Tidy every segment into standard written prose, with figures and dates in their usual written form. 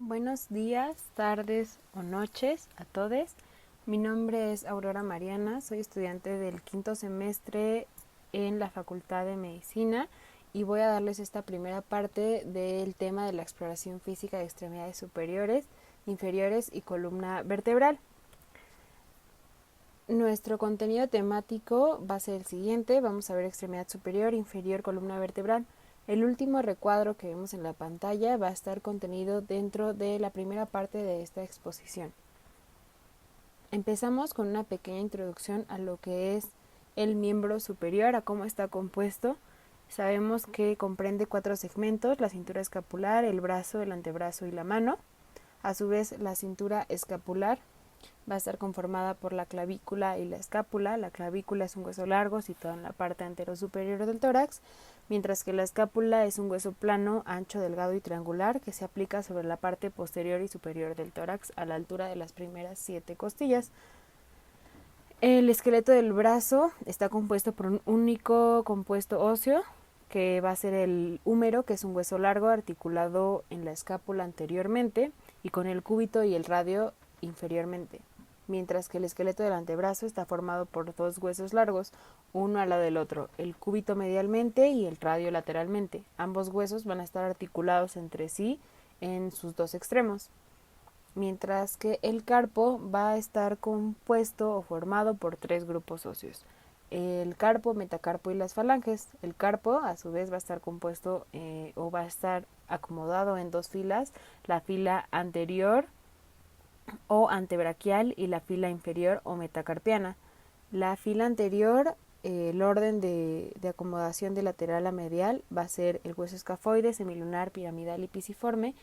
Buenos días, tardes o noches a todos. Mi nombre es Aurora Mariana, soy estudiante del quinto semestre en la Facultad de Medicina y voy a darles esta primera parte del tema de la exploración física de extremidades superiores, inferiores y columna vertebral. Nuestro contenido temático va a ser el siguiente. Vamos a ver extremidad superior, inferior, columna vertebral. El último recuadro que vemos en la pantalla va a estar contenido dentro de la primera parte de esta exposición. Empezamos con una pequeña introducción a lo que es el miembro superior, a cómo está compuesto. Sabemos que comprende 4 segmentos: la cintura escapular, el brazo, el antebrazo y la mano. A su vez, la cintura escapular va a estar conformada por la clavícula y la escápula. La clavícula es un hueso largo situado en la parte anterosuperior del tórax, mientras que la escápula es un hueso plano, ancho, delgado y triangular que se aplica sobre la parte posterior y superior del tórax a la altura de las primeras 7 costillas. El esqueleto del brazo está compuesto por un único compuesto óseo, que va a ser el húmero, que es un hueso largo articulado en la escápula anteriormente y con el cúbito y el radio inferiormente, mientras que el esqueleto del antebrazo está formado por 2 huesos largos, uno al lado del otro, el cúbito medialmente y el radio lateralmente. Ambos huesos van a estar articulados entre sí en sus 2 extremos, mientras que el carpo va a estar compuesto o formado por 3 grupos óseos: el carpo, metacarpo y las falanges. El carpo a su vez va a estar compuesto o va a estar acomodado en 2 filas: la fila anterior o antebraquial y la fila inferior o metacarpiana. La fila anterior, el orden de acomodación de lateral a medial va a ser el hueso escafoide, semilunar, piramidal y pisiforme,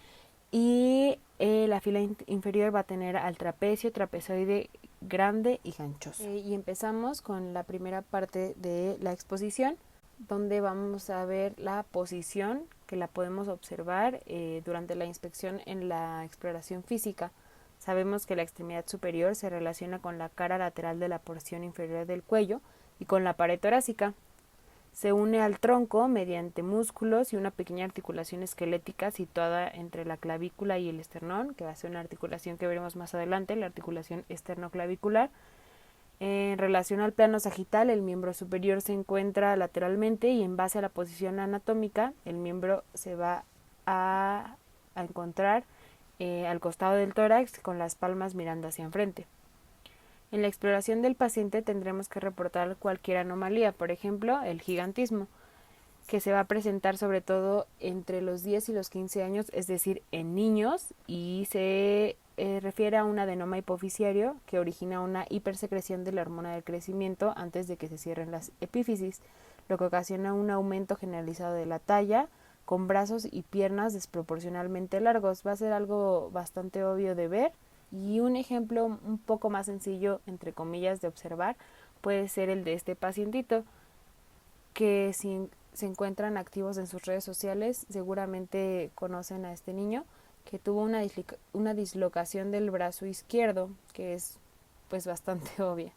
y la fila inferior va a tener al trapecio, trapezoide grande y ganchoso. Y empezamos con la primera parte de la exposición, donde vamos a ver la posición que la podemos observar durante la inspección en la exploración física. Sabemos que la extremidad superior se relaciona con la cara lateral de la porción inferior del cuello y con la pared torácica. Se une al tronco mediante músculos y una pequeña articulación esquelética situada entre la clavícula y el esternón, que va a ser una articulación que veremos más adelante, la articulación esternoclavicular. En relación al plano sagital, el miembro superior se encuentra lateralmente y en base a la posición anatómica, el miembro se va a encontrar al costado del tórax con las palmas mirando hacia enfrente. En la exploración del paciente tendremos que reportar cualquier anomalía, por ejemplo, el gigantismo, que se va a presentar sobre todo entre los 10 y los 15 años, es decir, en niños, y se refiere a un adenoma hipofisiario que origina una hipersecreción de la hormona del crecimiento antes de que se cierren las epífisis, lo que ocasiona un aumento generalizado de la talla, con brazos y piernas desproporcionalmente largos. Va a ser algo bastante obvio de ver, y un ejemplo un poco más sencillo, entre comillas, de observar puede ser el de este pacientito, que si se encuentran activos en sus redes sociales seguramente conocen a este niño, que tuvo una dislocación del brazo izquierdo, que es pues bastante obvia.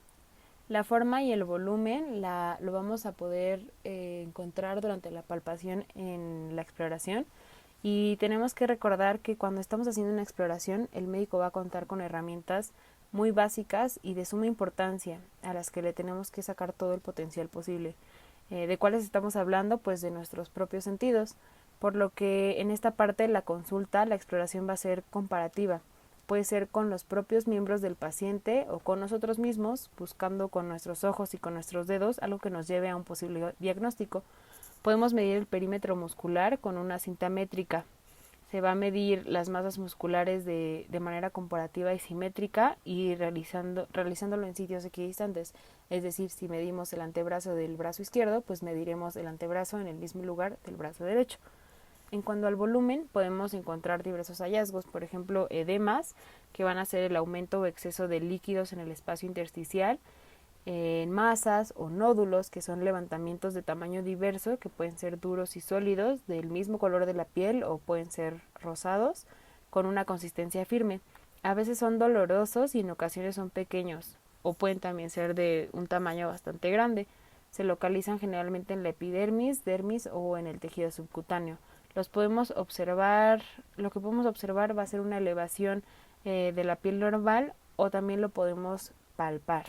La forma y el volumen lo vamos a poder encontrar durante la palpación en la exploración, y tenemos que recordar que cuando estamos haciendo una exploración el médico va a contar con herramientas muy básicas y de suma importancia a las que le tenemos que sacar todo el potencial posible. ¿De cuáles estamos hablando? Pues de nuestros propios sentidos, por lo que en esta parte de la consulta la exploración va a ser comparativa. Puede ser con los propios miembros del paciente o con nosotros mismos, buscando con nuestros ojos y con nuestros dedos algo que nos lleve a un posible diagnóstico. Podemos medir el perímetro muscular con una cinta métrica. Se va a medir las masas musculares de manera comparativa y simétrica, y realizándolo en sitios equidistantes. Es decir, si medimos el antebrazo del brazo izquierdo, pues mediremos el antebrazo en el mismo lugar del brazo derecho. En cuanto al volumen, podemos encontrar diversos hallazgos, por ejemplo, edemas, que van a ser el aumento o exceso de líquidos en el espacio intersticial, en masas o nódulos, que son levantamientos de tamaño diverso, que pueden ser duros y sólidos, del mismo color de la piel, o pueden ser rosados, con una consistencia firme. A veces son dolorosos y en ocasiones son pequeños, o pueden también ser de un tamaño bastante grande. Se localizan generalmente en la epidermis, dermis o en el tejido subcutáneo. Los podemos observar, lo que podemos observar va a ser una elevación de la piel normal o también lo podemos palpar.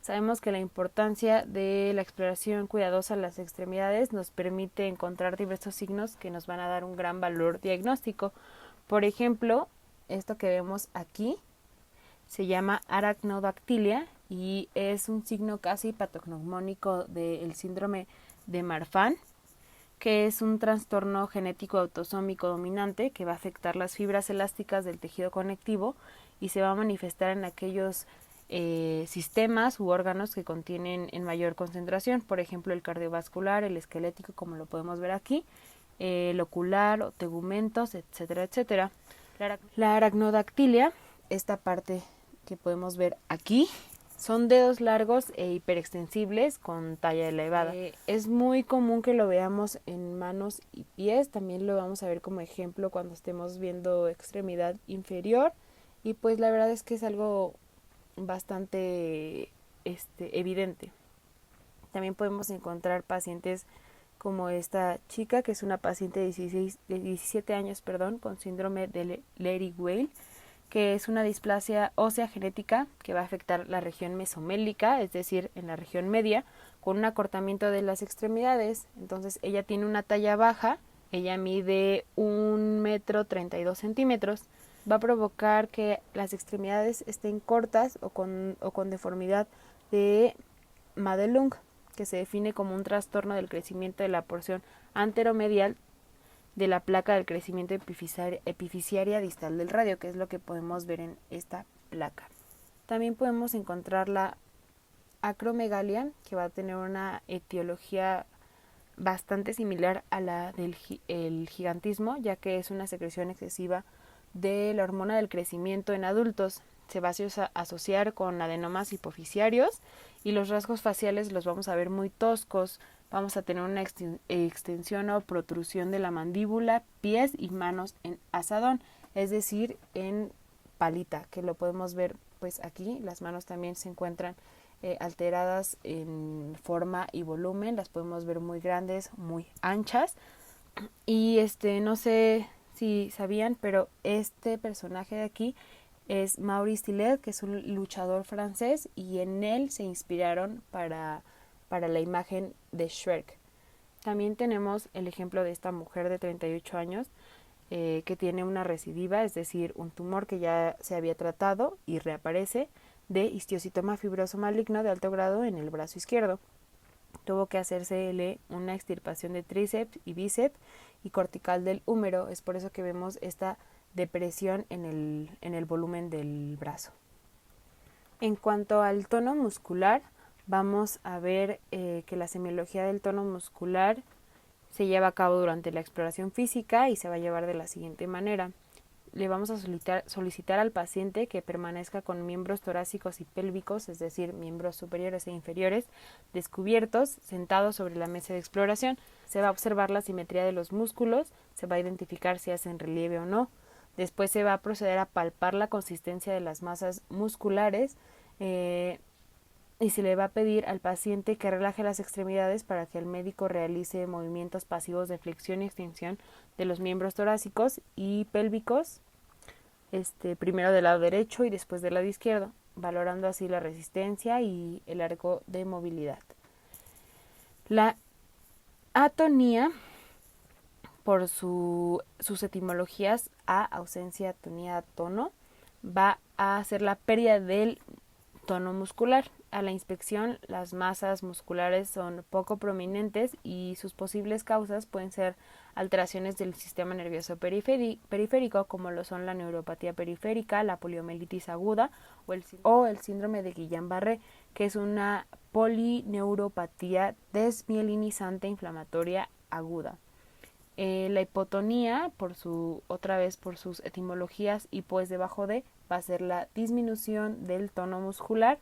Sabemos que la importancia de la exploración cuidadosa de las extremidades nos permite encontrar diversos signos que nos van a dar un gran valor diagnóstico. Por ejemplo, esto que vemos aquí se llama aracnodactilia y es un signo casi patognomónico del síndrome de Marfan, que es un trastorno genético autosómico dominante que va a afectar las fibras elásticas del tejido conectivo y se va a manifestar en aquellos sistemas u órganos que contienen en mayor concentración, por ejemplo el cardiovascular, el esquelético, como lo podemos ver aquí, el ocular o tegumentos, etcétera, etcétera. La aracnodactilia, esta parte que podemos ver aquí, son dedos largos e hiperextensibles con talla elevada. Es muy común que lo veamos en manos y pies, también lo vamos a ver como ejemplo cuando estemos viendo extremidad inferior y pues la verdad es que es algo bastante evidente. También podemos encontrar pacientes como esta chica, que es una paciente de 17 años, con síndrome de Leri-Weill, que es una displasia ósea genética que va a afectar la región mesomélica, es decir, en la región media, con un acortamiento de las extremidades. Entonces ella tiene una talla baja, ella mide 1,32 m, va a provocar que las extremidades estén cortas o con deformidad de Madelung, que se define como un trastorno del crecimiento de la porción anteromedial de la placa del crecimiento epifisiaria distal del radio, que es lo que podemos ver en esta placa. También podemos encontrar la acromegalia, que va a tener una etiología bastante similar a la del gigantismo, ya que es una secreción excesiva de la hormona del crecimiento en adultos. Se va a asociar con adenomas hipofisiarios y los rasgos faciales los vamos a ver muy toscos. Vamos a tener una extensión o protrusión de la mandíbula, pies y manos en asadón, es decir, en palita, que lo podemos ver pues aquí. Las manos también se encuentran alteradas en forma y volumen, las podemos ver muy grandes, muy anchas. Y no sé si sabían, pero este personaje de aquí es Maurice Tillet, que es un luchador francés, y en él se inspiraron para la imagen de Shrek. También tenemos el ejemplo de esta mujer de 38 años que tiene una recidiva, es decir, un tumor que ya se había tratado y reaparece, de histiocitoma fibroso maligno de alto grado en el brazo izquierdo. Tuvo que hacérsele una extirpación de tríceps y bíceps y cortical del húmero. Es por eso que vemos esta depresión en el volumen del brazo. En cuanto al tono muscular, vamos a ver que la semiología del tono muscular se lleva a cabo durante la exploración física y se va a llevar de la siguiente manera. Le vamos a solicitar al paciente que permanezca con miembros torácicos y pélvicos, es decir, miembros superiores e inferiores, descubiertos, sentados sobre la mesa de exploración. Se va a observar la simetría de los músculos, se va a identificar si hacen relieve o no. Después se va a proceder a palpar la consistencia de las masas musculares y se le va a pedir al paciente que relaje las extremidades para que el médico realice movimientos pasivos de flexión y extensión de los miembros torácicos y pélvicos, primero del lado derecho y después del lado izquierdo, valorando así la resistencia y el arco de movilidad. La atonía, por sus etimologías ausencia, atonía, tono, va a ser la pérdida del tono muscular. A la inspección, las masas musculares son poco prominentes y sus posibles causas pueden ser alteraciones del sistema nervioso periférico, como lo son la neuropatía periférica, la poliomielitis aguda o el síndrome de Guillain-Barré, que es una polineuropatía desmielinizante inflamatoria aguda. La hipotonía, por sus etimologías y pues debajo de, va a ser la disminución del tono muscular.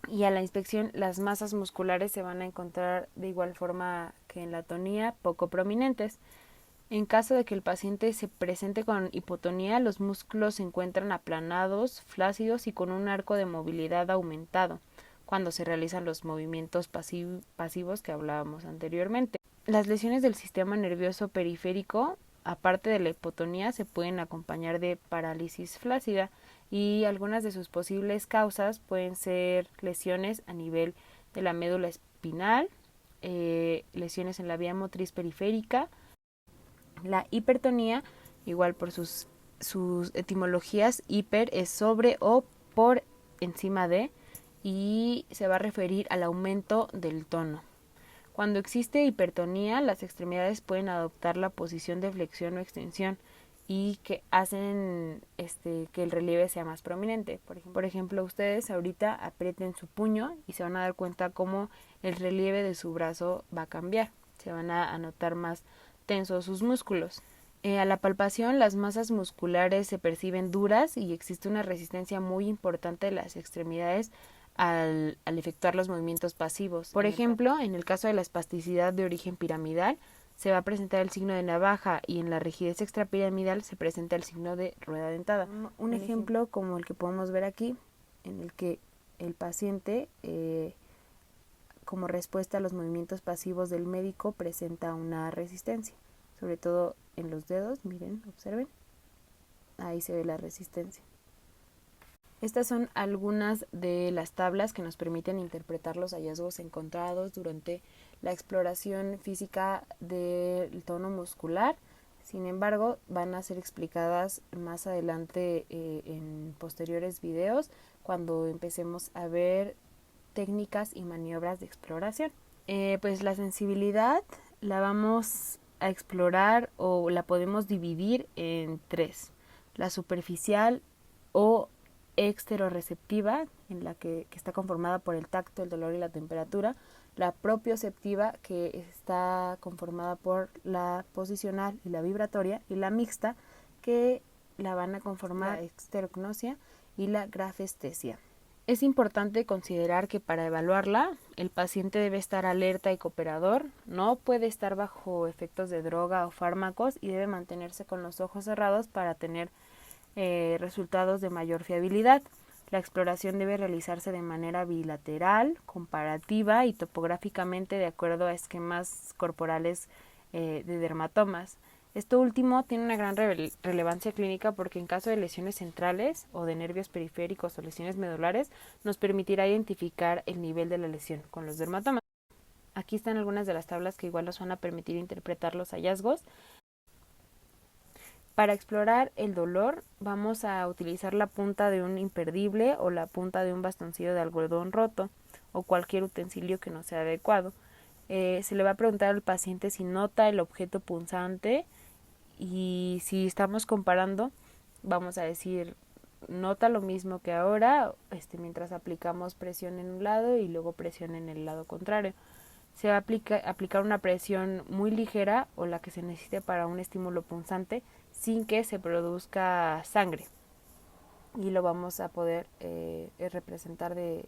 Y a la inspección, las masas musculares se van a encontrar de igual forma que en la atonía, poco prominentes. En caso de que el paciente se presente con hipotonía, los músculos se encuentran aplanados, flácidos y con un arco de movilidad aumentado cuando se realizan los movimientos pasivos que hablábamos anteriormente. Las lesiones del sistema nervioso periférico, aparte de la hipotonía, se pueden acompañar de parálisis flácida y algunas de sus posibles causas pueden ser lesiones a nivel de la médula espinal, lesiones en la vía motriz periférica, la hipertonía, igual por sus etimologías, hiper es sobre o por encima de, y se va a referir al aumento del tono. Cuando existe hipertonía, las extremidades pueden adoptar la posición de flexión o extensión y que hacen que el relieve sea más prominente. Por ejemplo, ustedes ahorita aprieten su puño y se van a dar cuenta cómo el relieve de su brazo va a cambiar. Se van a notar más tensos sus músculos. A la palpación, las masas musculares se perciben duras y existe una resistencia muy importante de las extremidades al efectuar los movimientos pasivos. Por ejemplo, en el caso de la espasticidad de origen piramidal, se va a presentar el signo de navaja y en la rigidez extrapiramidal se presenta el signo de rueda dentada. Un ejemplo como el que podemos ver aquí, en el que el paciente, como respuesta a los movimientos pasivos del médico, presenta una resistencia, sobre todo en los dedos, miren, observen, ahí se ve la resistencia. Estas son algunas de las tablas que nos permiten interpretar los hallazgos encontrados durante la exploración física del tono muscular. Sin embargo, van a ser explicadas más adelante en posteriores videos cuando empecemos a ver técnicas y maniobras de exploración. Pues la sensibilidad la vamos a explorar o la podemos dividir en tres: la superficial o exteroreceptiva, en la que está conformada por el tacto, el dolor y la temperatura; la propioceptiva, que está conformada por la posicional y la vibratoria; y la mixta, que la van a conformar la exterognosia y la grafestesia. Es importante considerar que para evaluarla, el paciente debe estar alerta y cooperador, no puede estar bajo efectos de droga o fármacos y debe mantenerse con los ojos cerrados para tener resultados de mayor fiabilidad. La exploración debe realizarse de manera bilateral, comparativa y topográficamente de acuerdo a esquemas corporales de dermatomas. Esto último tiene una gran relevancia clínica porque en caso de lesiones centrales o de nervios periféricos o lesiones medulares nos permitirá identificar el nivel de la lesión con los dermatomas. Aquí están algunas de las tablas que igual nos van a permitir interpretar los hallazgos. Para explorar el dolor vamos a utilizar la punta de un imperdible o la punta de un bastoncillo de algodón roto o cualquier utensilio que no sea adecuado. Se le va a preguntar al paciente si nota el objeto punzante y si estamos comparando vamos a decir nota lo mismo que ahora mientras aplicamos presión en un lado y luego presión en el lado contrario. Se va a aplicar una presión muy ligera o la que se necesite para un estímulo punzante sin que se produzca sangre y lo vamos a poder representar de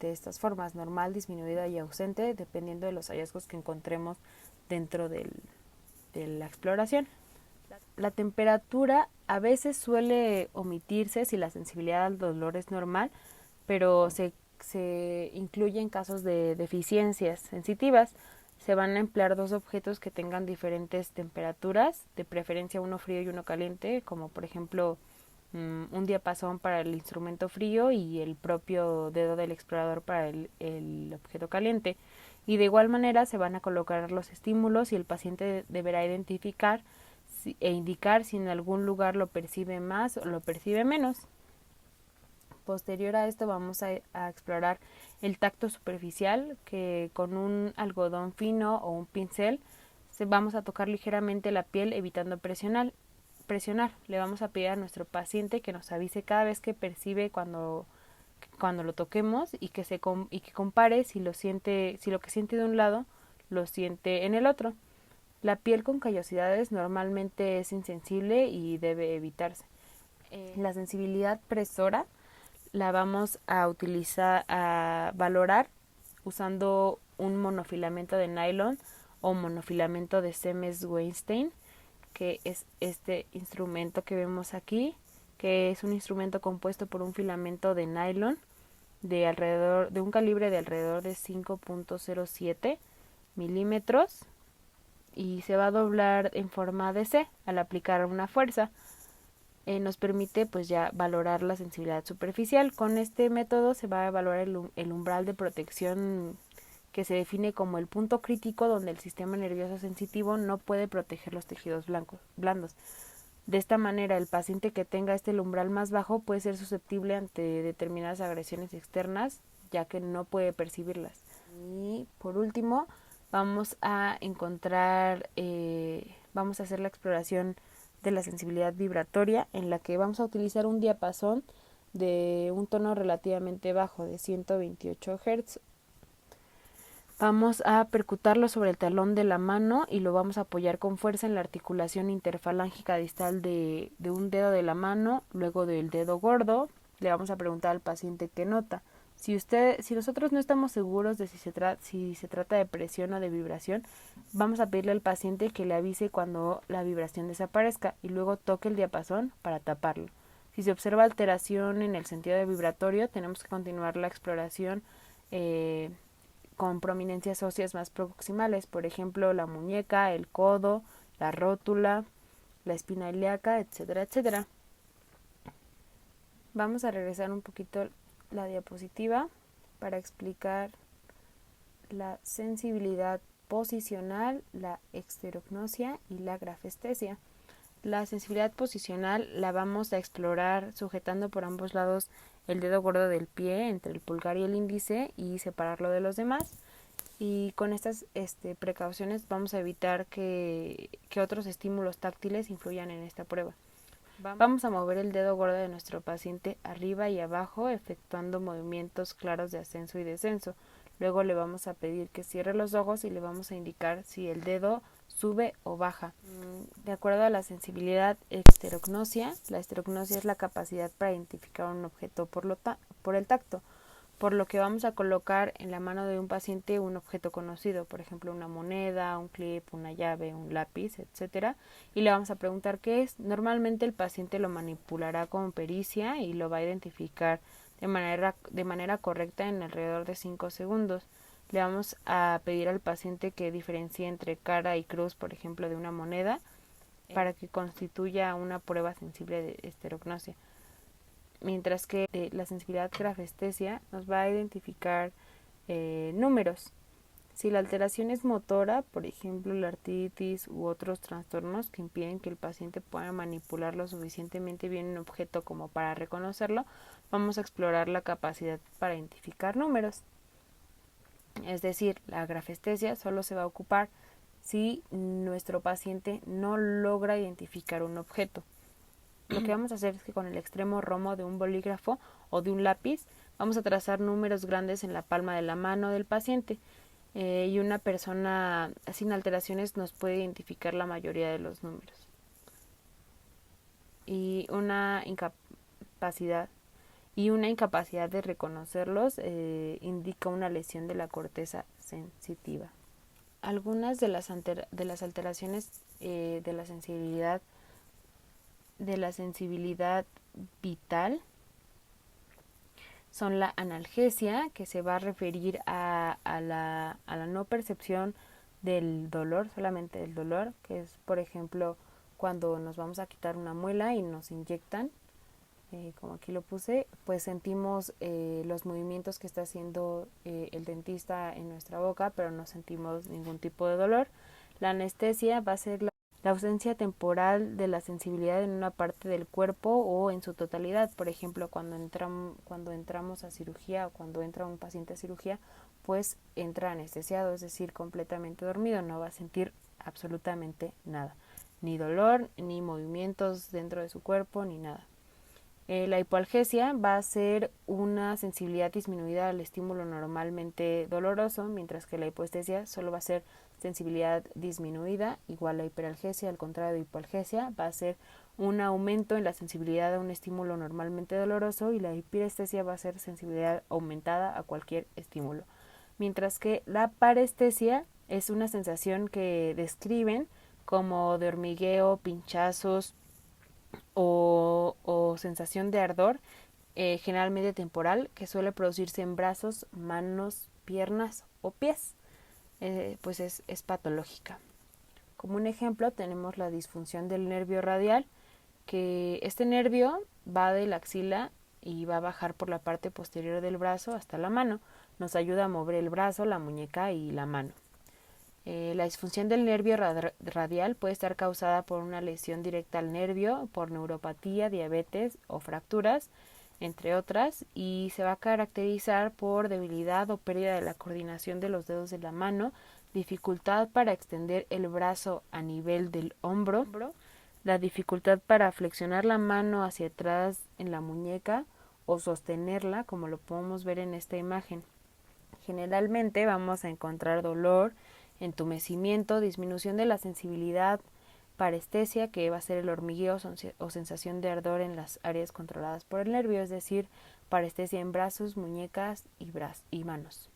estas formas: normal, disminuida y ausente, dependiendo de los hallazgos que encontremos dentro de la exploración. La temperatura a veces suele omitirse si la sensibilidad al dolor es normal, pero se incluye en casos de deficiencias sensitivas. Se van a emplear dos objetos que tengan diferentes temperaturas, de preferencia uno frío y uno caliente, como por ejemplo un diapasón para el instrumento frío y el propio dedo del explorador para el objeto caliente. Y de igual manera se van a colocar los estímulos y el paciente deberá identificar e indicar si en algún lugar lo percibe más o lo percibe menos. Posterior a esto vamos a explorar el tacto superficial, que con un algodón fino o un pincel vamos a tocar ligeramente la piel evitando presionar. Le vamos a pedir a nuestro paciente que nos avise cada vez que percibe cuando lo toquemos y que compare si lo que siente de un lado lo siente en el otro. La piel con callosidades normalmente es insensible y debe evitarse. La sensibilidad presora la vamos a utilizar, a valorar usando un monofilamento de nylon o monofilamento de Siemens-Weinstein, que es este instrumento que vemos aquí, que es un instrumento compuesto por un filamento de nylon de un calibre de alrededor de 5.07 milímetros y se va a doblar en forma de C al aplicar una fuerza. Nos permite pues ya valorar la sensibilidad superficial. Con este método se va a evaluar el umbral de protección que se define como el punto crítico donde el sistema nervioso sensitivo no puede proteger los tejidos blandos. De esta manera, el paciente que tenga este umbral más bajo puede ser susceptible ante determinadas agresiones externas, ya que no puede percibirlas. Y por último, vamos a hacer la exploración de la sensibilidad vibratoria, en la que vamos a utilizar un diapasón de un tono relativamente bajo, de 128 Hz. Vamos a percutarlo sobre el talón de la mano y lo vamos a apoyar con fuerza en la articulación interfalángica distal de un dedo de la mano, luego del dedo gordo. Le vamos a preguntar al paciente qué nota. Si nosotros no estamos seguros de si se trata de presión o de vibración, vamos a pedirle al paciente que le avise cuando la vibración desaparezca y luego toque el diapasón para taparlo. Si se observa alteración en el sentido de vibratorio, tenemos que continuar la exploración con prominencias óseas más proximales, por ejemplo, la muñeca, el codo, la rótula, la espina ilíaca, etcétera, etcétera. Vamos a regresar un poquito la diapositiva para explicar la sensibilidad posicional, la exterognosia y la grafestesia. La sensibilidad posicional la vamos a explorar sujetando por ambos lados el dedo gordo del pie entre el pulgar y el índice y separarlo de los demás. Y con estas precauciones vamos a evitar que otros estímulos táctiles influyan en esta prueba. Vamos a mover el dedo gordo de nuestro paciente arriba y abajo, efectuando movimientos claros de ascenso y descenso. Luego le vamos a pedir que cierre los ojos y le vamos a indicar si el dedo sube o baja. De acuerdo a la sensibilidad esterognosia, la esterognosia es la capacidad para identificar un objeto por el tacto, por lo que vamos a colocar en la mano de un paciente un objeto conocido, por ejemplo una moneda, un clip, una llave, un lápiz, etcétera, y le vamos a preguntar qué es. Normalmente el paciente lo manipulará con pericia y lo va a identificar de manera correcta en alrededor de 5 segundos. Le vamos a pedir al paciente que diferencie entre cara y cruz, por ejemplo, de una moneda, para que constituya una prueba sensible de esterognosia. Mientras que la sensibilidad grafestesia nos va a identificar números. Si la alteración es motora, por ejemplo la artritis u otros trastornos que impiden que el paciente pueda manipular lo suficientemente bien un objeto como para reconocerlo, vamos a explorar la capacidad para identificar números. Es decir, la grafestesia solo se va a ocupar si nuestro paciente no logra identificar un objeto. Lo que vamos a hacer es que con el extremo romo de un bolígrafo o de un lápiz vamos a trazar números grandes en la palma de la mano del paciente y una persona sin alteraciones nos puede identificar la mayoría de los números. Y una incapacidad de reconocerlos indica una lesión de la corteza sensitiva. Algunas de las alteraciones de la sensibilidad vital son la analgesia, que se va a referir a la no percepción del dolor, solamente del dolor, que es, por ejemplo, cuando nos vamos a quitar una muela y nos inyectan, como aquí lo puse, pues sentimos los movimientos que está haciendo el dentista en nuestra boca, pero no sentimos ningún tipo de dolor. La anestesia va a ser la ausencia temporal de la sensibilidad en una parte del cuerpo o en su totalidad. Por ejemplo, cuando entramos a cirugía o cuando entra un paciente a cirugía, pues entra anestesiado, es decir, completamente dormido, no va a sentir absolutamente nada, ni dolor, ni movimientos dentro de su cuerpo, ni nada. La hipoalgesia va a ser una sensibilidad disminuida al estímulo normalmente doloroso, mientras que la hipoestesia solo va a ser sensibilidad disminuida, igual la hiperalgesia, al contrario de hipoalgesia, va a ser un aumento en la sensibilidad a un estímulo normalmente doloroso y la hiperestesia va a ser sensibilidad aumentada a cualquier estímulo. Mientras que la parestesia es una sensación que describen como de hormigueo, pinchazos, o sensación de ardor, generalmente temporal, que suele producirse en brazos, manos, piernas o pies. pues es patológica. Como un ejemplo tenemos la disfunción del nervio radial, que este nervio va de la axila y va a bajar por la parte posterior del brazo hasta la mano. Nos ayuda a mover el brazo, la muñeca y la mano. La disfunción del nervio radial puede estar causada por una lesión directa al nervio, por neuropatía, diabetes o fracturas, entre otras, y se va a caracterizar por debilidad o pérdida de la coordinación de los dedos de la mano, dificultad para extender el brazo a nivel del hombro, la dificultad para flexionar la mano hacia atrás en la muñeca o sostenerla, como lo podemos ver en esta imagen. Generalmente vamos a encontrar dolor, entumecimiento, disminución de la sensibilidad, parestesia, que va a ser el hormigueo o sensación de ardor en las áreas controladas por el nervio, es decir, parestesia en brazos, muñecas y manos.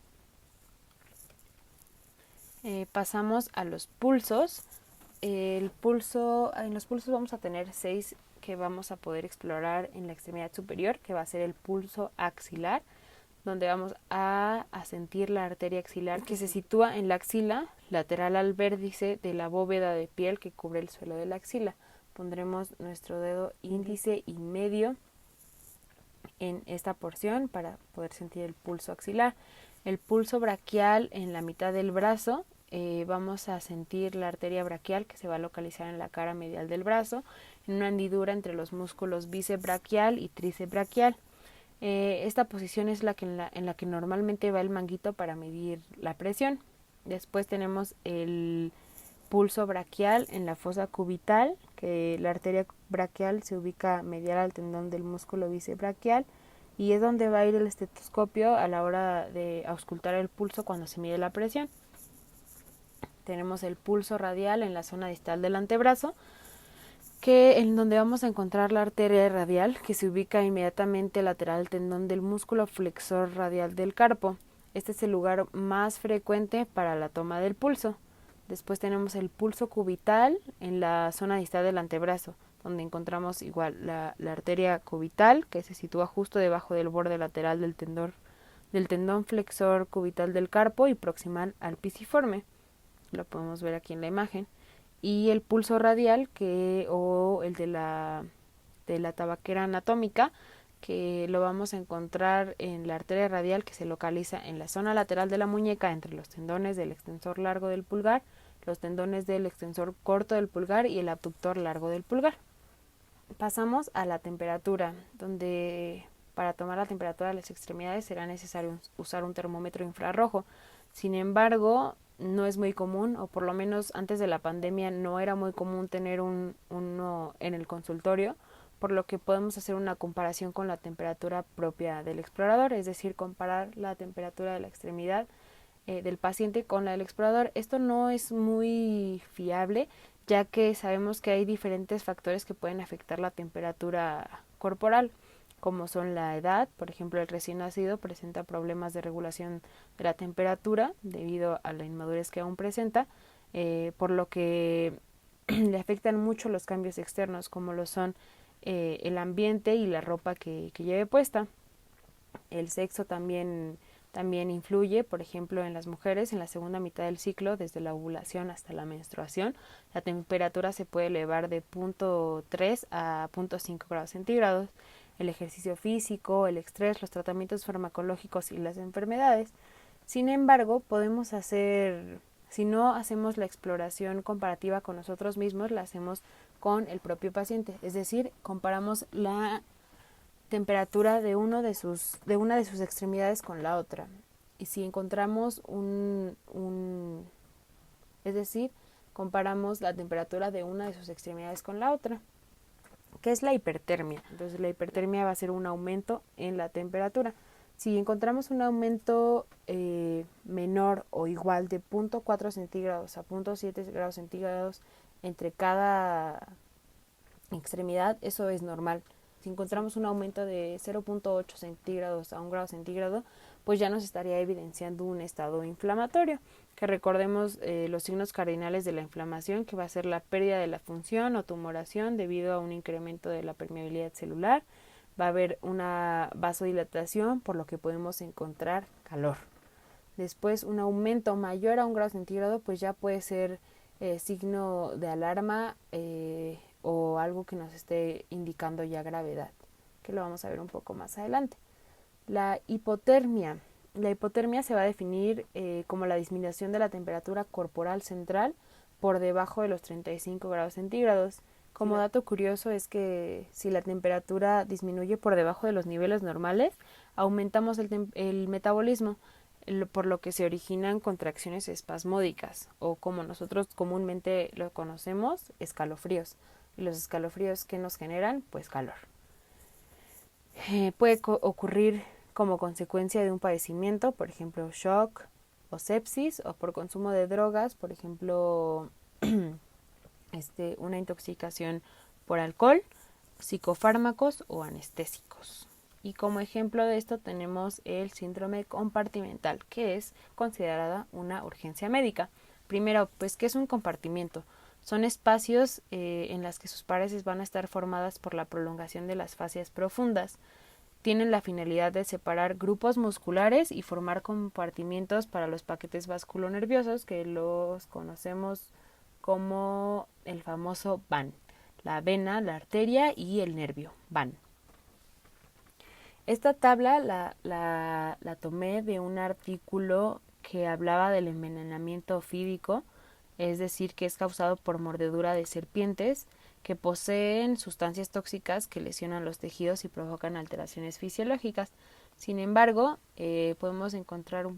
Pasamos a los pulsos. En los pulsos vamos a tener 6 que vamos a poder explorar en la extremidad superior, que va a ser el pulso axilar, donde vamos a sentir la arteria axilar que se sitúa en la axila, lateral al vértice de la bóveda de piel que cubre el suelo de la axila. Pondremos nuestro dedo índice y medio en esta porción para poder sentir el pulso axilar. El pulso braquial en la mitad del brazo, vamos a sentir la arteria braquial que se va a localizar en la cara medial del brazo, en una hendidura entre los músculos bíceps braquial y tríceps braquial. Esta posición es en la que normalmente va el manguito para medir la presión. Después tenemos el pulso braquial en la fosa cubital, que la arteria braquial se ubica medial al tendón del músculo bíceps braquial y es donde va a ir el estetoscopio a la hora de auscultar el pulso cuando se mide la presión. Tenemos el pulso radial en la zona distal del antebrazo, que en donde vamos a encontrar la arteria radial, que se ubica inmediatamente lateral al tendón del músculo flexor radial del carpo. Este es el lugar más frecuente para la toma del pulso. Después tenemos el pulso cubital en la zona distal del antebrazo, donde encontramos igual la arteria cubital, que se sitúa justo debajo del borde lateral del tendón flexor cubital del carpo y proximal al pisiforme. Lo podemos ver aquí en la imagen. Y el pulso radial, o el de la tabaquera anatómica, que lo vamos a encontrar en la arteria radial, que se localiza en la zona lateral de la muñeca entre los tendones del extensor largo del pulgar, los tendones del extensor corto del pulgar y el abductor largo del pulgar. Pasamos a la temperatura, donde para tomar la temperatura de las extremidades será necesario usar un termómetro infrarrojo. Sin embargo, no es muy común, o por lo menos antes de la pandemia no era muy común tener uno en el consultorio, por lo que podemos hacer una comparación con la temperatura propia del explorador, es decir, comparar la temperatura de la extremidad del paciente con la del explorador. Esto no es muy fiable, ya que sabemos que hay diferentes factores que pueden afectar la temperatura corporal, como son la edad. Por ejemplo, el recién nacido presenta problemas de regulación de la temperatura debido a la inmadurez que aún presenta, por lo que le afectan mucho los cambios externos, como lo son el ambiente y la ropa que lleve puesta. El sexo también influye, por ejemplo, en las mujeres en la segunda mitad del ciclo, desde la ovulación hasta la menstruación, la temperatura se puede elevar de 0.3 a 0.5 grados centígrados. El ejercicio físico, el estrés, los tratamientos farmacológicos y las enfermedades. Sin embargo, si no hacemos la exploración comparativa con nosotros mismos, la hacemos con el propio paciente, es decir, comparamos la temperatura de una de sus extremidades con la otra. Y si encontramos es decir, comparamos la temperatura de una de sus extremidades con la otra, que es la hipertermia. Entonces la hipertermia va a ser un aumento en la temperatura. Si encontramos un aumento menor o igual de 0.4 centígrados a 0.7 grados centígrados entre cada extremidad, eso es normal. Si encontramos un aumento de 0.8 centígrados a 1 grado centígrado, pues ya nos estaría evidenciando un estado inflamatorio. Que recordemos los signos cardinales de la inflamación, que va a ser la pérdida de la función o tumoración debido a un incremento de la permeabilidad celular. Va a haber una vasodilatación, por lo que podemos encontrar calor. después un aumento mayor a 1 grado centígrado, pues ya puede ser signo de alarma o algo que nos esté indicando ya gravedad, que lo vamos a ver un poco más adelante. La hipotermia. La hipotermia se va a definir como la disminución de la temperatura corporal central por debajo de los 35 grados centígrados. Como dato curioso es que si la temperatura disminuye por debajo de los niveles normales, aumentamos el metabolismo, por lo que se originan contracciones espasmódicas o, como nosotros comúnmente lo conocemos, escalofríos. Y los escalofríos, ¿qué nos generan? Pues calor. Puede ocurrir como consecuencia de un padecimiento, por ejemplo, shock o sepsis, o por consumo de drogas, por ejemplo, una intoxicación por alcohol, psicofármacos o anestésicos. Y como ejemplo de esto tenemos el síndrome compartimental, que es considerada una urgencia médica. Primero, pues, ¿qué es un compartimiento? Son espacios en las que sus paredes van a estar formadas por la prolongación de las fascias profundas. Tienen la finalidad de separar grupos musculares y formar compartimientos para los paquetes vasculonerviosos, que los conocemos como el famoso van, la vena, la arteria y el nervio, van. Esta tabla la tomé de un artículo que hablaba del envenenamiento ofídico, es decir, que es causado por mordedura de serpientes que poseen sustancias tóxicas que lesionan los tejidos y provocan alteraciones fisiológicas. Sin embargo, podemos encontrar algo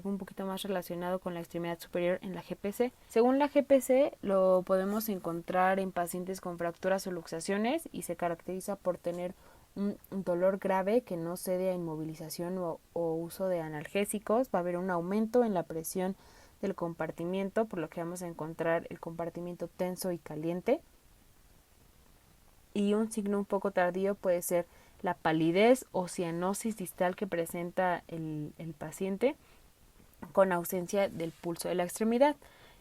un poquito más relacionado con la extremidad superior en la GPC. Según la GPC, lo podemos encontrar en pacientes con fracturas o luxaciones y se caracteriza por tener un dolor grave que no cede a inmovilización o uso de analgésicos. Va a haber un aumento en la presión del compartimiento, por lo que vamos a encontrar el compartimiento tenso y caliente. Y un signo un poco tardío puede ser la palidez o cianosis distal que presenta el paciente con ausencia del pulso de la extremidad.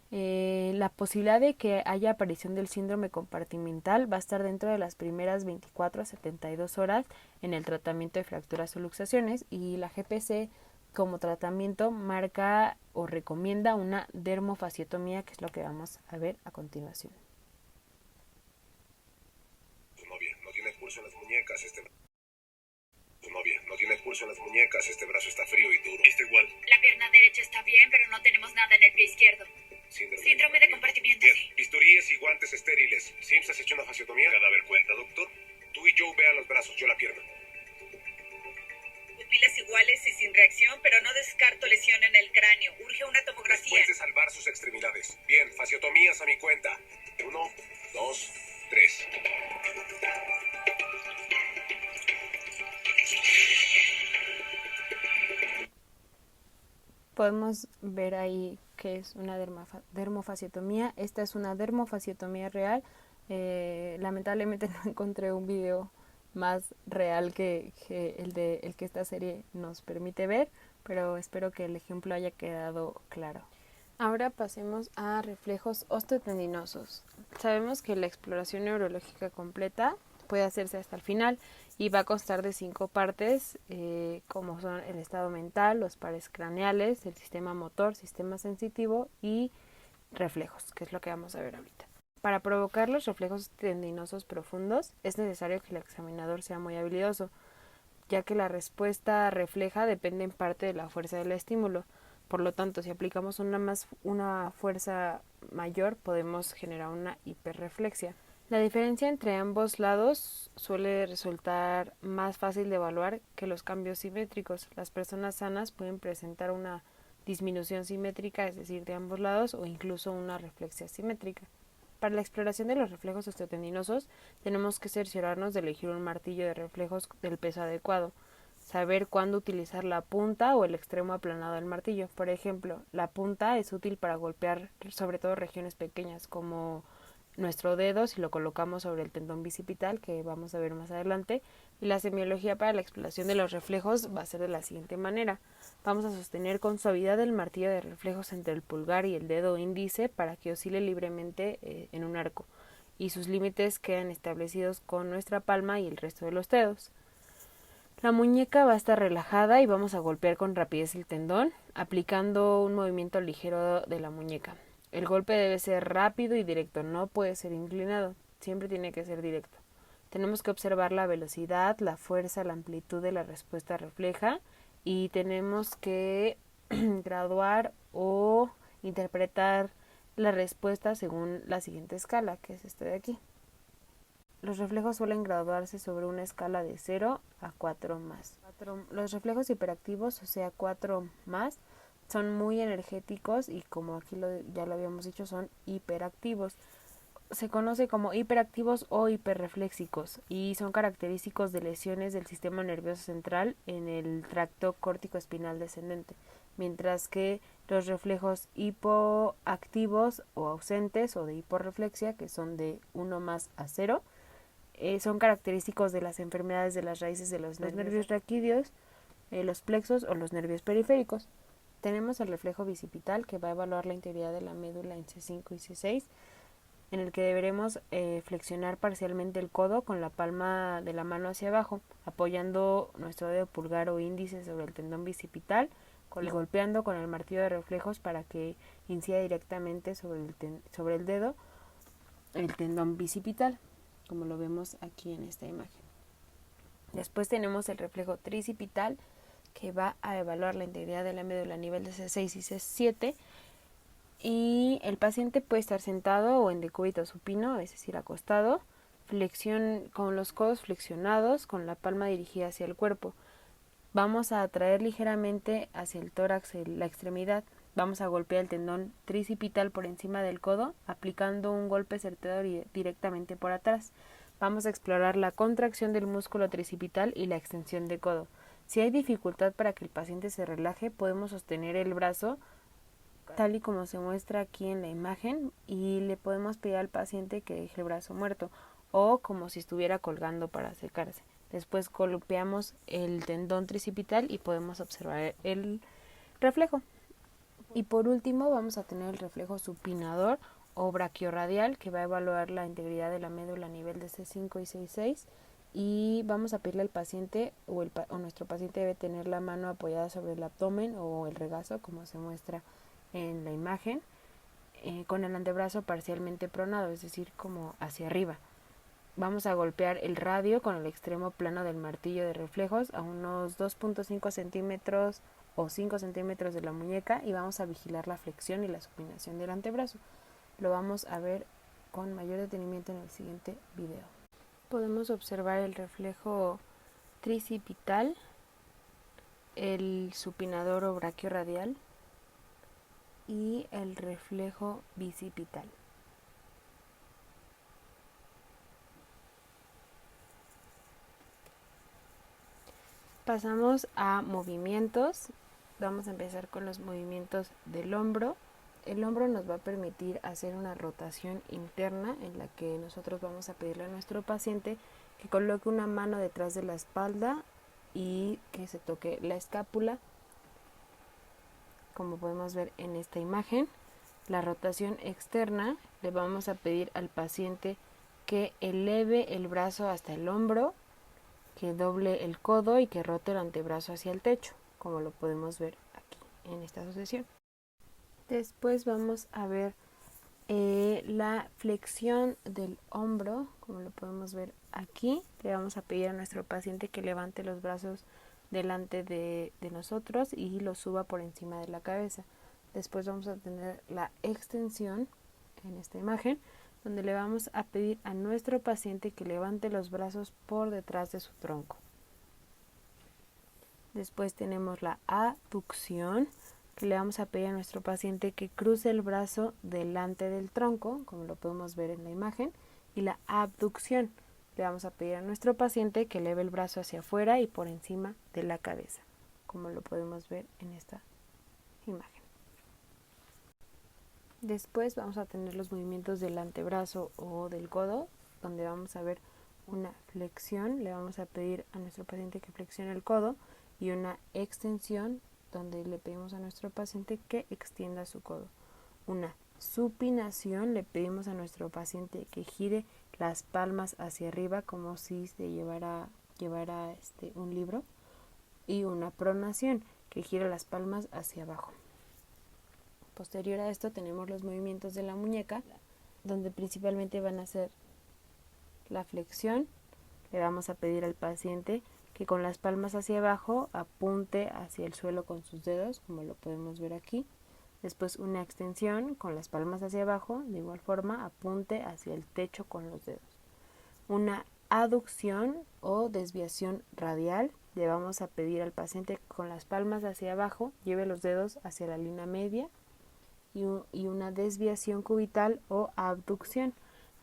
La posibilidad de que haya aparición del síndrome compartimental va a estar dentro de las primeras 24 a 72 horas en el tratamiento de fracturas o luxaciones, y la GPC como tratamiento marca o recomienda una dermofasciotomía, que es lo que vamos a ver a continuación. Tu novia no tiene pulso en las muñecas, Tu novia no tiene pulso en las muñecas, este brazo está frío y duro. Está igual. La pierna derecha está bien, pero no tenemos nada en el pie izquierdo. Síndrome de compartimiento. Bien, bisturíes y guantes estériles. ¿Sims has hecho una fasciotomía? Cadáver cuenta, doctor. Tú y Joe vean los brazos, yo la pierna. Pupilas iguales y sin reacción, pero no descarto lesión en el cráneo. Urge una tomografía. Después de salvar sus extremidades. Bien, fasciotomías a mi cuenta. 1, 2, 3. Podemos ver ahí que es una dermofasciotomía. Esta es una dermofasciotomía real. Lamentablemente no encontré un video más real que el que esta serie nos permite ver, pero espero que el ejemplo haya quedado claro. Ahora pasemos a reflejos osteotendinosos. Sabemos que la exploración neurológica completa puede hacerse hasta el final y va a constar de 5 partes, como son el estado mental, los pares craneales, el sistema motor, sistema sensitivo y reflejos, que es lo que vamos a ver ahorita. Para provocar los reflejos tendinosos profundos es necesario que el examinador sea muy habilidoso, ya que la respuesta refleja depende en parte de la fuerza del estímulo. Por lo tanto, si aplicamos una fuerza mayor, podemos generar una hiperreflexia. La diferencia entre ambos lados suele resultar más fácil de evaluar que los cambios simétricos. Las personas sanas pueden presentar una disminución simétrica, es decir, de ambos lados, o incluso una reflexia simétrica. Para la exploración de los reflejos osteotendinosos, tenemos que cerciorarnos de elegir un martillo de reflejos del peso adecuado, saber cuándo utilizar la punta o el extremo aplanado del martillo. Por ejemplo, la punta es útil para golpear sobre todo regiones pequeñas, como nuestro dedo si lo colocamos sobre el tendón bicipital, que vamos a ver más adelante, y la semiología para la exploración de los reflejos va a ser de la siguiente manera. Vamos a sostener con suavidad el martillo de reflejos entre el pulgar y el dedo índice para que oscile libremente en un arco, y sus límites quedan establecidos con nuestra palma y el resto de los dedos. La muñeca va a estar relajada y vamos a golpear con rapidez el tendón, aplicando un movimiento ligero de la muñeca. El golpe debe ser rápido y directo, no puede ser inclinado, siempre tiene que ser directo. Tenemos que observar la velocidad, la fuerza, la amplitud de la respuesta refleja y tenemos que graduar o interpretar la respuesta según la siguiente escala, que es esta de aquí. Los reflejos suelen graduarse sobre una escala de 0 a 4 más. Los reflejos hiperactivos, o sea 4 más, son muy energéticos y como aquí ya lo habíamos dicho, son hiperactivos. Se conoce como hiperactivos o hiperrefléxicos y son característicos de lesiones del sistema nervioso central en el tracto córtico espinal descendente, mientras que los reflejos hipoactivos o ausentes o de hiporreflexia, que son de 1 más a 0, son característicos de las enfermedades de las raíces de los nervios raquídeos, los plexos o los nervios periféricos. Tenemos el reflejo bicipital, que va a evaluar la integridad de la médula en C5 y C6, en el que deberemos flexionar parcialmente el codo con la palma de la mano hacia abajo, apoyando nuestro dedo pulgar o índice sobre el tendón bicipital y golpeando con el martillo de reflejos para que incida directamente sobre el dedo el tendón bicipital, como lo vemos aquí en esta imagen. Después tenemos el reflejo tricipital, que va a evaluar la integridad de la médula a nivel de C6 y C7, y el paciente puede estar sentado o en decúbito supino, es decir, acostado, flexión con los codos flexionados, con la palma dirigida hacia el cuerpo. Vamos a atraer ligeramente hacia el tórax la extremidad. Vamos a golpear el tendón tricipital por encima del codo, aplicando un golpe certero directamente por atrás. Vamos a explorar la contracción del músculo tricipital y la extensión de codo. Si hay dificultad para que el paciente se relaje, podemos sostener el brazo tal y como se muestra aquí en la imagen y le podemos pedir al paciente que deje el brazo muerto o como si estuviera colgando para secarse. Después golpeamos el tendón tricipital y podemos observar el reflejo. Y por último vamos a tener el reflejo supinador o braquiorradial, que va a evaluar la integridad de la médula a nivel de C5 y C6, y vamos a pedirle al paciente o nuestro paciente debe tener la mano apoyada sobre el abdomen o el regazo, como se muestra en la imagen, con el antebrazo parcialmente pronado, es decir, como hacia arriba. Vamos a golpear el radio con el extremo plano del martillo de reflejos a unos 2.5 centímetros o 5 centímetros de la muñeca y vamos a vigilar la flexión y la supinación del antebrazo. Lo vamos a ver con mayor detenimiento en el siguiente video. Podemos observar el reflejo tricipital, el supinador o braquiorradial y el reflejo bicipital. Pasamos a movimientos. Vamos a empezar con los movimientos del hombro. El hombro nos va a permitir hacer una rotación interna en la que nosotros vamos a pedirle a nuestro paciente que coloque una mano detrás de la espalda y que se toque la escápula, como podemos ver en esta imagen. La rotación externa, le vamos a pedir al paciente que eleve el brazo hasta el hombro, que doble el codo y que rote el antebrazo hacia el techo, como lo podemos ver aquí en esta asociación. Después vamos a ver la flexión del hombro, como lo podemos ver aquí. Le vamos a pedir a nuestro paciente que levante los brazos delante de nosotros y los suba por encima de la cabeza. Después vamos a tener la extensión en esta imagen, donde le vamos a pedir a nuestro paciente que levante los brazos por detrás de su tronco. Después tenemos la aducción, que le vamos a pedir a nuestro paciente que cruce el brazo delante del tronco, como lo podemos ver en la imagen, y la abducción. Le vamos a pedir a nuestro paciente que eleve el brazo hacia afuera y por encima de la cabeza, como lo podemos ver en esta imagen. Después vamos a tener los movimientos del antebrazo o del codo, donde vamos a ver una flexión. Le vamos a pedir a nuestro paciente que flexione el codo, y una extensión, donde le pedimos a nuestro paciente que extienda su codo. Una supinación, le pedimos a nuestro paciente que gire las palmas hacia arriba como si se llevara llevará un libro, y una pronación, que gira las palmas hacia abajo. Posterior a esto tenemos los movimientos de la muñeca, donde principalmente van a ser la flexión. Le vamos a pedir al paciente que con las palmas hacia abajo apunte hacia el suelo con sus dedos, como lo podemos ver aquí. Después una extensión con las palmas hacia abajo, de igual forma apunte hacia el techo con los dedos. Una aducción o desviación radial, le vamos a pedir al paciente que con las palmas hacia abajo lleve los dedos hacia la línea media, y una desviación cubital o abducción,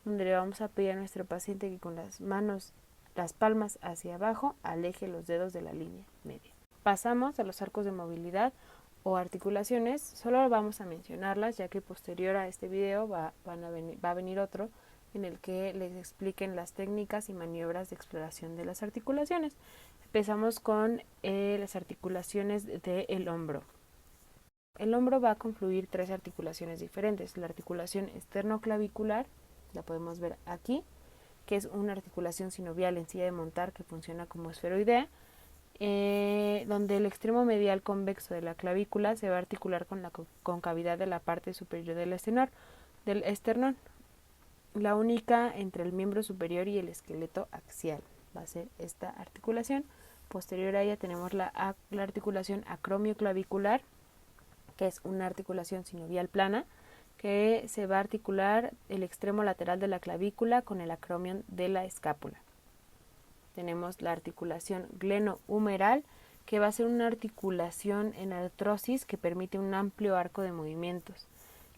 donde le vamos a pedir a nuestro paciente que con las palmas hacia abajo aleje los dedos de la línea media. Pasamos a los arcos de movilidad o articulaciones. Solo vamos a mencionarlas, ya que posterior a este video va a venir otro en el que les expliquen las técnicas y maniobras de exploración de las articulaciones. Empezamos con las articulaciones del hombro. El hombro va a confluir 3 articulaciones diferentes. La articulación esternoclavicular, la podemos ver aquí, que es una articulación sinovial en silla de montar que funciona como esferoidea, donde el extremo medial convexo de la clavícula se va a articular con la concavidad de la parte superior del esternón. La única entre el miembro superior y el esqueleto axial va a ser esta articulación. Posterior a ella tenemos la articulación acromioclavicular, que es una articulación sinovial plana, que se va a articular el extremo lateral de la clavícula con el acromion de la escápula. Tenemos la articulación glenohumeral, que va a ser una articulación en artrosis que permite un amplio arco de movimientos.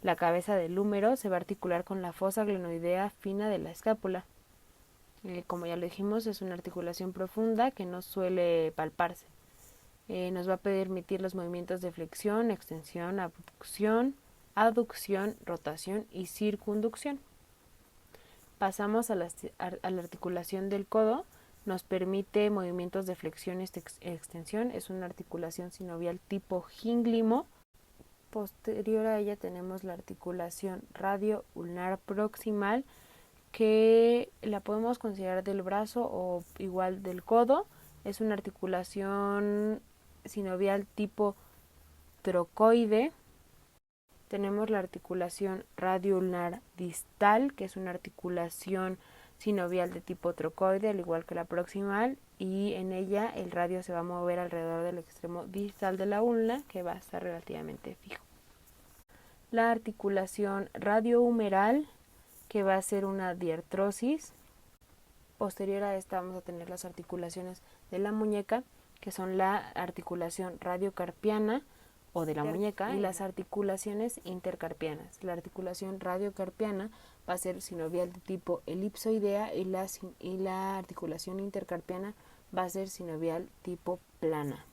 La cabeza del húmero se va a articular con la fosa glenoidea fina de la escápula. Como ya lo dijimos, es una articulación profunda que no suele palparse. Nos va a permitir los movimientos de flexión, extensión, abducción, aducción, rotación y circunducción. Pasamos a la articulación del codo. Nos permite movimientos de flexión y extensión. Es una articulación sinovial tipo gínglimo. Posterior a ella tenemos la articulación radio-ulnar proximal, que la podemos considerar del brazo o igual del codo. Es una articulación sinovial tipo trocoide. Tenemos la articulación radio-ulnar distal, que es una articulación sinovial de tipo trocoide, al igual que la proximal, y en ella el radio se va a mover alrededor del extremo distal de la ulna, que va a estar relativamente fijo. La articulación radiohumeral, que va a ser una diartrosis. Posterior a esta vamos a tener las articulaciones de la muñeca, que son la articulación radiocarpiana o de la muñeca, y las articulaciones intercarpianas. La articulación radiocarpiana va a ser sinovial de tipo elipsoidea, y la articulación intercarpiana va a ser sinovial tipo plana.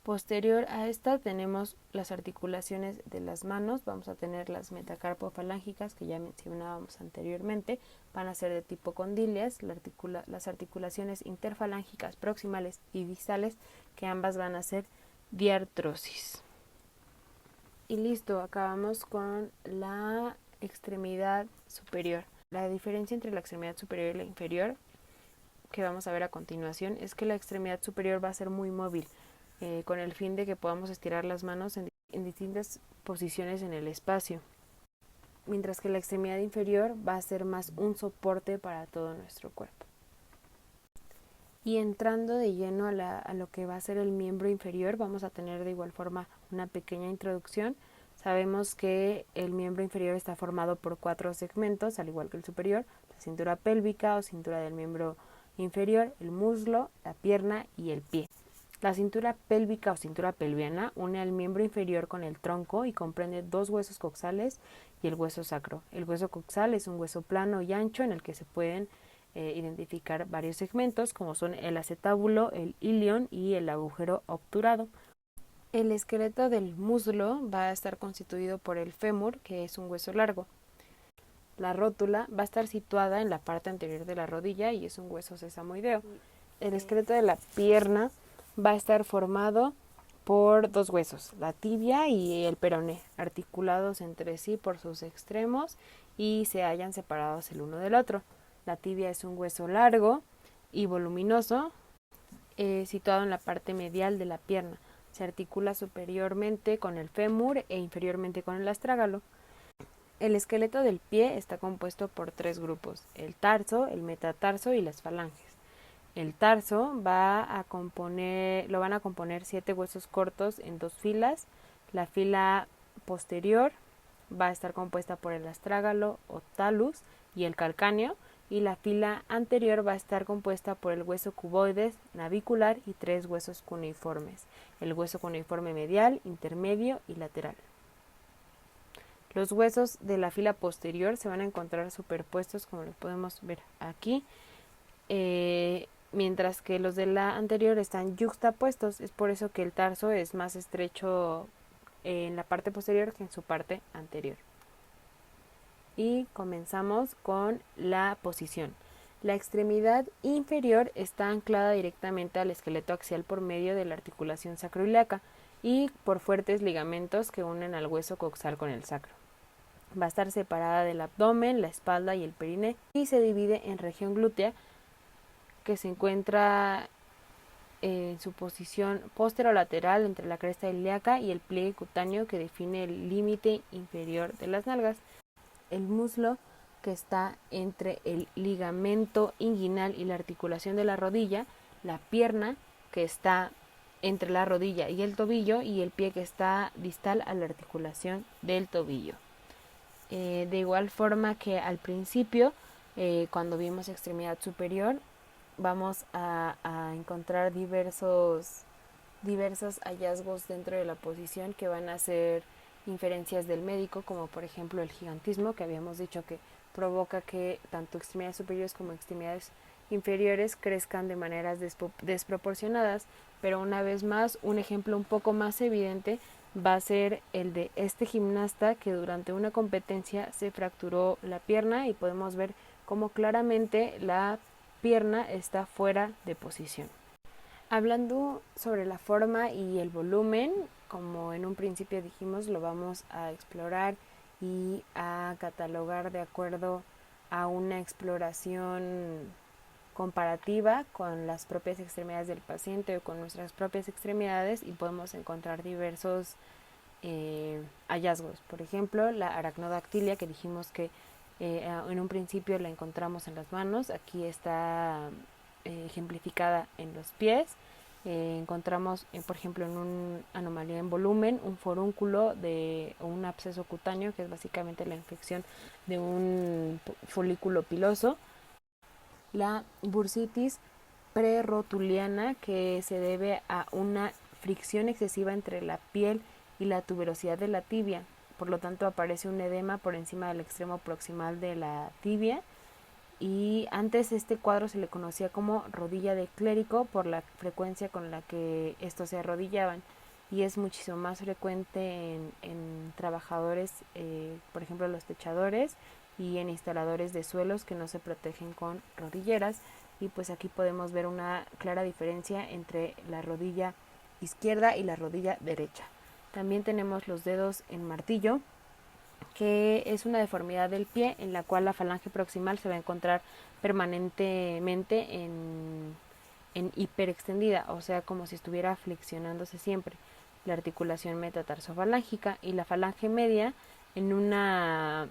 Posterior a esta tenemos las articulaciones de las manos. Vamos a tener las metacarpofalángicas, que ya mencionábamos anteriormente, van a ser de tipo condilias. Las articulaciones interfalángicas proximales y distales, que ambas van a ser diartrosis. Y listo, acabamos con la extremidad superior. La diferencia entre la extremidad superior y la inferior, que vamos a ver a continuación, es que la extremidad superior va a ser muy móvil, con el fin de que podamos estirar las manos en distintas posiciones en el espacio, mientras que la extremidad inferior va a ser más un soporte para todo nuestro cuerpo. Y entrando de lleno a lo que va a ser el miembro inferior, vamos a tener de igual forma una pequeña introducción. Sabemos que el miembro inferior está formado por 4 segmentos, al igual que el superior: la cintura pélvica o cintura del miembro inferior, el muslo, la pierna y el pie. La cintura pélvica o cintura pelviana une al miembro inferior con el tronco y comprende 2 huesos coxales y el hueso sacro. El hueso coxal es un hueso plano y ancho en el que se pueden identificar varios segmentos, como son el acetábulo, el ilion y el agujero obturado. El esqueleto del muslo va a estar constituido por el fémur, que es un hueso largo. La rótula va a estar situada en la parte anterior de la rodilla y es un hueso sesamoideo. El esqueleto de la pierna va a estar formado por 2 huesos, la tibia y el peroné, articulados entre sí por sus extremos y se hallan separados el uno del otro. La tibia es un hueso largo y voluminoso, situado en la parte medial de la pierna. Se articula superiormente con el fémur e inferiormente con el astrágalo. El esqueleto del pie está compuesto por 3 grupos: el tarso, el metatarso y las falanges. El tarso lo van a componer 7 huesos cortos en 2 filas. La fila posterior va a estar compuesta por el astrágalo o talus y el calcáneo, y la fila anterior va a estar compuesta por el hueso cuboides, navicular y 3 huesos cuneiformes: el hueso cuneiforme medial, intermedio y lateral. Los huesos de la fila posterior se van a encontrar superpuestos, como lo podemos ver aquí, mientras que los de la anterior están yuxtapuestos. Es por eso que el tarso es más estrecho en la parte posterior que en su parte anterior. Y comenzamos con la posición. La extremidad inferior está anclada directamente al esqueleto axial por medio de la articulación sacroiliaca y por fuertes ligamentos que unen al hueso coxal con el sacro. Va a estar separada del abdomen, la espalda y el perine, y se divide en región glútea, que se encuentra en su posición posterolateral entre la cresta ilíaca y el pliegue cutáneo que define el límite inferior de las nalgas. El muslo, que está entre el ligamento inguinal y la articulación de la rodilla, la pierna, que está entre la rodilla y el tobillo, y el pie, que está distal a la articulación del tobillo. De igual forma que al principio, cuando vimos extremidad superior, vamos a encontrar diversos hallazgos dentro de la posición que van a ser inferencias del médico, como por ejemplo el gigantismo, que habíamos dicho que provoca que tanto extremidades superiores como extremidades inferiores crezcan de maneras desproporcionadas. Pero una vez más, un ejemplo un poco más evidente va a ser el de este gimnasta que durante una competencia se fracturó la pierna, y podemos ver cómo claramente la pierna está fuera de posición. Hablando sobre la forma y el volumen, como en un principio dijimos, lo vamos a explorar y a catalogar de acuerdo a una exploración comparativa con las propias extremidades del paciente o con nuestras propias extremidades, y podemos encontrar diversos hallazgos. Por ejemplo, la aracnodactilia, que dijimos que en un principio la encontramos en las manos, aquí está ejemplificada en los pies. Encontramos, por ejemplo, en una anomalía en volumen, un forúnculo o un absceso cutáneo, que es básicamente la infección de un folículo piloso. La bursitis prerotuliana, que se debe a una fricción excesiva entre la piel y la tuberosidad de la tibia. Por lo tanto, aparece un edema por encima del extremo proximal de la tibia, y antes este cuadro se le conocía como rodilla de clérigo por la frecuencia con la que estos se arrodillaban, y es muchísimo más frecuente en trabajadores, por ejemplo los techadores, y en instaladores de suelos que no se protegen con rodilleras. Y pues aquí podemos ver una clara diferencia entre la rodilla izquierda y la rodilla derecha. También tenemos los dedos en martillo, que es una deformidad del pie en la cual la falange proximal se va a encontrar permanentemente en hiperextendida, o sea, como si estuviera flexionándose siempre, la articulación metatarsofalángica, y la falange media en una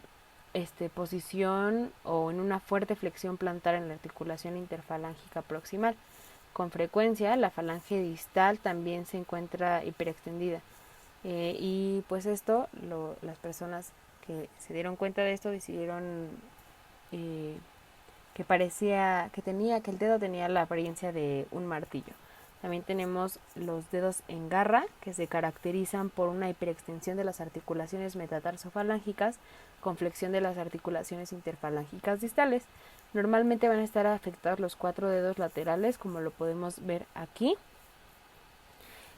posición o en una fuerte flexión plantar en la articulación interfalángica proximal. Con frecuencia la falange distal también se encuentra hiperextendida, y pues esto, las personas que se dieron cuenta de esto decidieron que el dedo tenía la apariencia de un martillo. También tenemos los dedos en garra, que se caracterizan por una hiperextensión de las articulaciones metatarsofalángicas con flexión de las articulaciones interfalángicas distales. Normalmente van a estar afectados los 4 dedos laterales, como lo podemos ver aquí.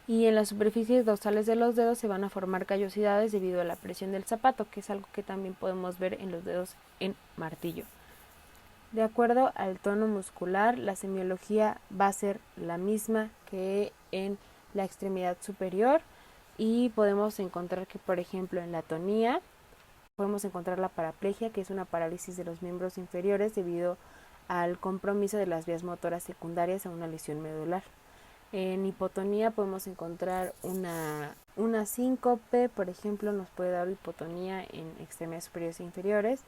Y en las superficies dorsales de los dedos se van a formar callosidades debido a la presión del zapato, que es algo que también podemos ver en los dedos en martillo. De acuerdo al tono muscular, la semiología va a ser la misma que en la extremidad superior, y podemos encontrar que, por ejemplo, en la atonía podemos encontrar la paraplegia, que es una parálisis de los miembros inferiores debido al compromiso de las vías motoras secundarias a una lesión medular. En hipotonía podemos encontrar una síncope, por ejemplo, nos puede dar hipotonía en extremidades superiores e inferiores.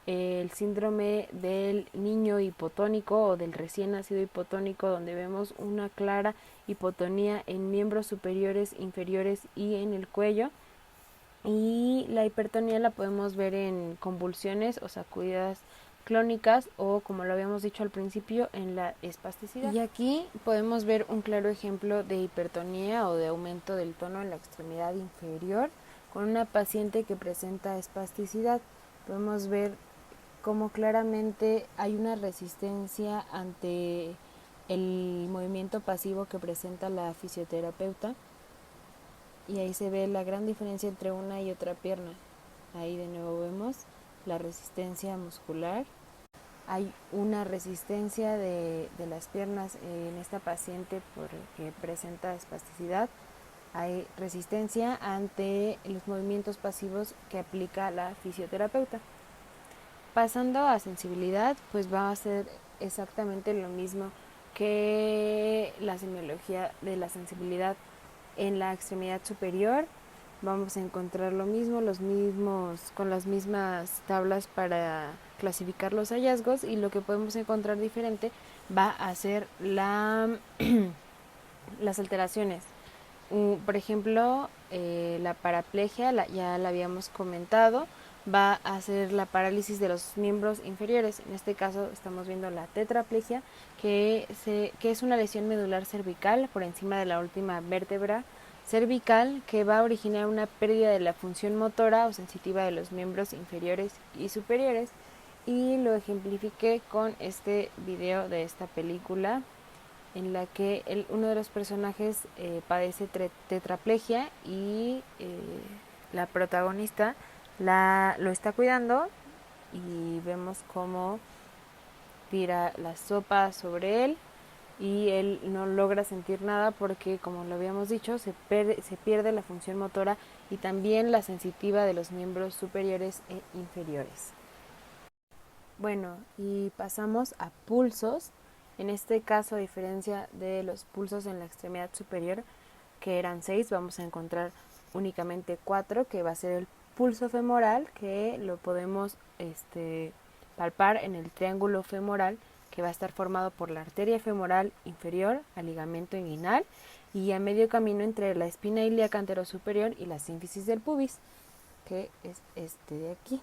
El síndrome del niño hipotónico o del recién nacido hipotónico, donde vemos una clara hipotonía en miembros superiores, inferiores y en el cuello. Y la hipertonía la podemos ver en convulsiones o sacudidas clónicas o, como lo habíamos dicho al principio, en la espasticidad. Y aquí podemos ver un claro ejemplo de hipertonía o de aumento del tono en la extremidad inferior con una paciente que presenta espasticidad. Podemos ver cómo claramente hay una resistencia ante el movimiento pasivo que presenta la fisioterapeuta, y ahí se ve la gran diferencia entre una y otra pierna. Ahí de nuevo vemos la resistencia muscular. Hay una resistencia de las piernas en esta paciente porque presenta espasticidad. Hay resistencia ante los movimientos pasivos que aplica la fisioterapeuta. Pasando a sensibilidad, pues va a ser exactamente lo mismo que la semiología de la sensibilidad. En la extremidad superior vamos a encontrar lo mismo, con las mismas tablas para clasificar los hallazgos, y lo que podemos encontrar diferente va a ser las alteraciones. Por ejemplo, la paraplegia, ya la habíamos comentado, va a ser la parálisis de los miembros inferiores. En este caso estamos viendo la tetraplegia, que es una lesión medular cervical por encima de la última vértebra cervical, que va a originar una pérdida de la función motora o sensitiva de los miembros inferiores y superiores. Y lo ejemplifiqué con este video de esta película, en la que uno de los personajes padece tetraplegia y la protagonista lo está cuidando, y vemos cómo tira la sopa sobre él y él no logra sentir nada porque, como lo habíamos dicho, se pierde la función motora y también la sensitiva de los miembros superiores e inferiores. Bueno, y pasamos a pulsos. En este caso, a diferencia de los pulsos en la extremidad superior, que eran 6, vamos a encontrar únicamente 4, que va a ser el pulso femoral, que lo podemos palpar en el triángulo femoral, que va a estar formado por la arteria femoral inferior al ligamento inguinal y a medio camino entre la espina ilíaca anterosuperior y la sínfisis del pubis, que es este de aquí.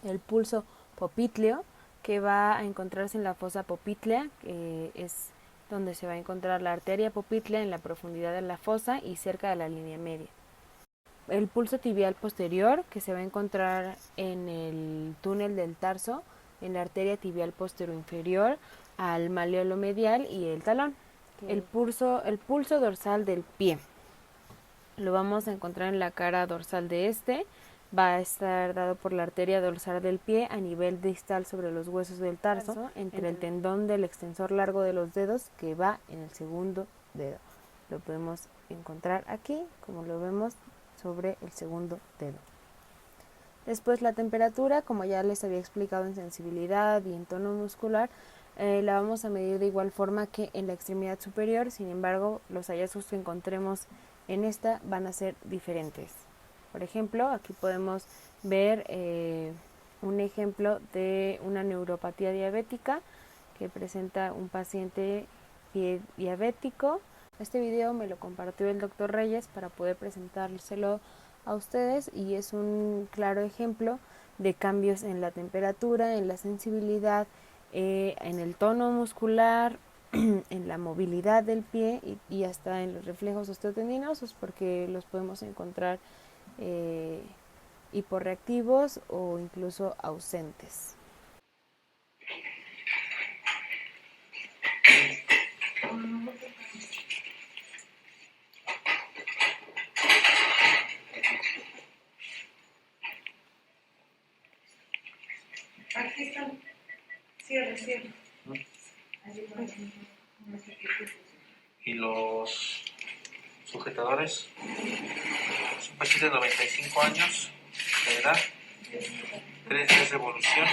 El pulso popliteo, que va a encontrarse en la fosa poplitea, que es donde se va a encontrar la arteria poplitea en la profundidad de la fosa y cerca de la línea media. El pulso tibial posterior, que se va a encontrar en el túnel del tarso, en la arteria tibial posterior-inferior, al malleolo medial y el talón. El pulso dorsal del pie lo vamos a encontrar en la cara dorsal de va a estar dado por la arteria dorsal del pie a nivel distal sobre los huesos del tarso, entre el tendón del extensor largo de los dedos, que va en el segundo dedo. Lo podemos encontrar aquí, como lo vemos, sobre el segundo dedo. Después, la temperatura, como ya les había explicado en sensibilidad y en tono muscular, la vamos a medir de igual forma que en la extremidad superior. Sin embargo, los hallazgos que encontremos en esta van a ser diferentes. Por ejemplo, aquí podemos ver un ejemplo de una neuropatía diabética que presenta un paciente pie diabético. Este video me lo compartió el doctor Reyes para poder presentárselo a ustedes, y es un claro ejemplo de cambios en la temperatura, en la sensibilidad, en el tono muscular, en la movilidad del pie y hasta en los reflejos osteotendinosos, porque los podemos encontrar hiporreactivos o incluso ausentes. Aquí están. Cierre. Y los sujetadores son pacientes de 95 años de edad, 3 días de evolución.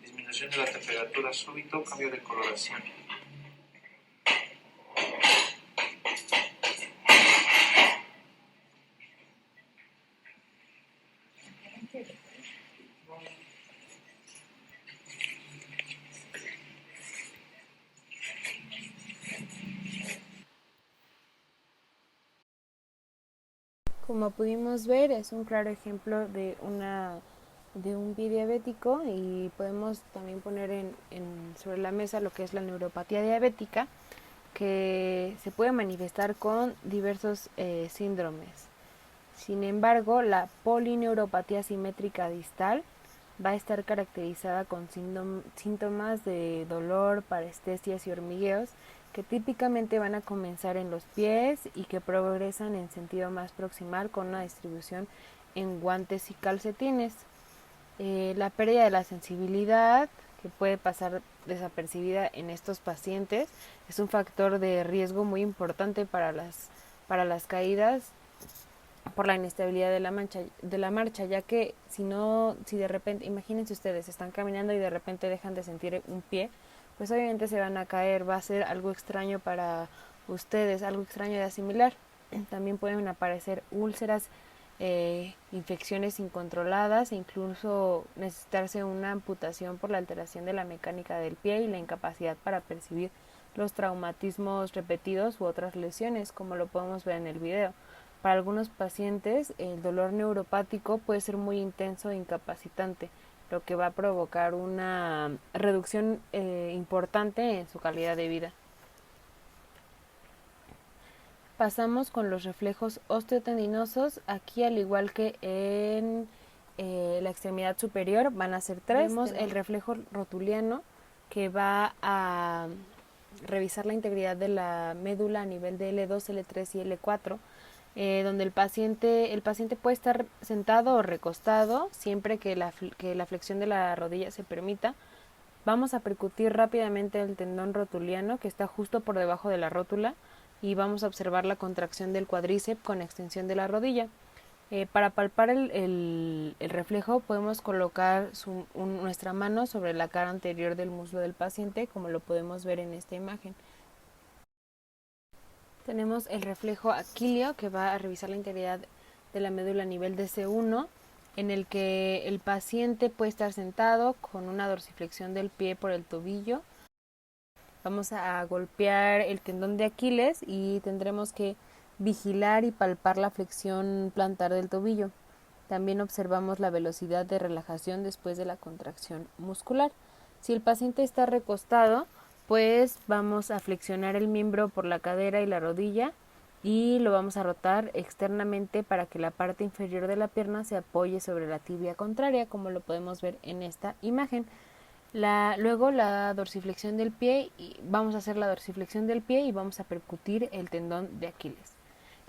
Disminución de la temperatura súbito, cambio de coloración. Como pudimos ver, es un claro ejemplo de un pie diabético, y podemos también poner sobre la mesa lo que es la neuropatía diabética, que se puede manifestar con diversos síndromes. Sin embargo, la polineuropatía simétrica distal va a estar caracterizada con síntomas de dolor, parestesias y hormigueos, que típicamente van a comenzar en los pies y que progresan en sentido más proximal con una distribución en guantes y calcetines. La pérdida de la sensibilidad, que puede pasar desapercibida en estos pacientes, es un factor de riesgo muy importante para las caídas por la inestabilidad de la marcha, ya que si de repente, imagínense ustedes, están caminando y de repente dejan de sentir un pie, pues obviamente se van a caer, va a ser algo extraño para ustedes, algo extraño de asimilar. También pueden aparecer úlceras, infecciones incontroladas, e incluso necesitarse una amputación por la alteración de la mecánica del pie y la incapacidad para percibir los traumatismos repetidos u otras lesiones, como lo podemos ver en el video. Para algunos pacientes, el dolor neuropático puede ser muy intenso e incapacitante, lo que va a provocar una reducción importante en su calidad de vida. Pasamos con los reflejos osteotendinosos. Aquí, al igual que en la extremidad superior, van a ser tres. Tenemos el reflejo rotuliano, que va a revisar la integridad de la médula a nivel de L2, L3 y L4, donde el paciente puede estar sentado o recostado, siempre que la flexión de la rodilla se permita. Vamos a percutir rápidamente el tendón rotuliano, que está justo por debajo de la rótula, y vamos a observar la contracción del cuádriceps con extensión de la rodilla. Para palpar el reflejo, podemos colocar nuestra mano sobre la cara anterior del muslo del paciente, como lo podemos ver en esta imagen. Tenemos el reflejo aquileo, que va a revisar la integridad de la médula a nivel de C1, en el que el paciente puede estar sentado con una dorsiflexión del pie por el tobillo. Vamos a golpear el tendón de Aquiles y tendremos que vigilar y palpar la flexión plantar del tobillo. También observamos la velocidad de relajación después de la contracción muscular. Si el paciente está recostado, pues vamos a flexionar el miembro por la cadera y la rodilla y lo vamos a rotar externamente para que la parte inferior de la pierna se apoye sobre la tibia contraria, como lo podemos ver en esta imagen. Luego la dorsiflexión del pie, vamos a hacer la dorsiflexión del pie y vamos a percutir el tendón de Aquiles.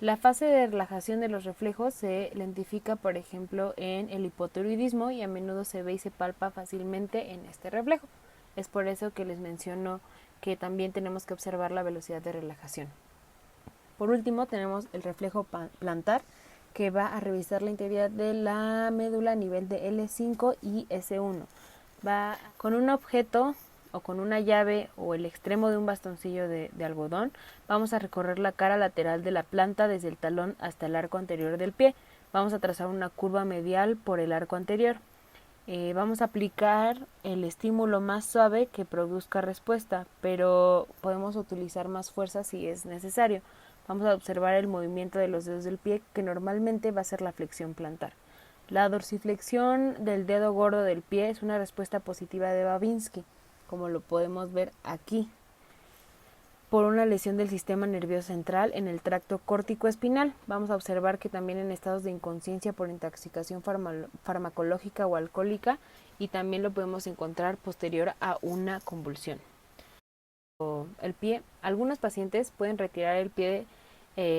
La fase de relajación de los reflejos se lentifica, por ejemplo, en el hipotiroidismo, y a menudo se ve y se palpa fácilmente en este reflejo. Es por eso que les menciono que también tenemos que observar la velocidad de relajación. Por último, tenemos el reflejo plantar, que va a revisar la integridad de la médula a nivel de L5 y S1. Va con un objeto o con una llave o el extremo de un bastoncillo de algodón, vamos a recorrer la cara lateral de la planta desde el talón hasta el arco anterior del pie. Vamos a trazar una curva medial por el arco anterior. Vamos a aplicar el estímulo más suave que produzca respuesta, pero podemos utilizar más fuerza si es necesario. Vamos a observar el movimiento de los dedos del pie, que normalmente va a ser la flexión plantar. La dorsiflexión del dedo gordo del pie es una respuesta positiva de Babinski, como lo podemos ver aquí, por una lesión del sistema nervioso central en el tracto córtico-espinal. Vamos a observar que también en estados de inconsciencia por intoxicación farmacológica o alcohólica, y también lo podemos encontrar posterior a una convulsión. El pie, algunos pacientes pueden retirar el pie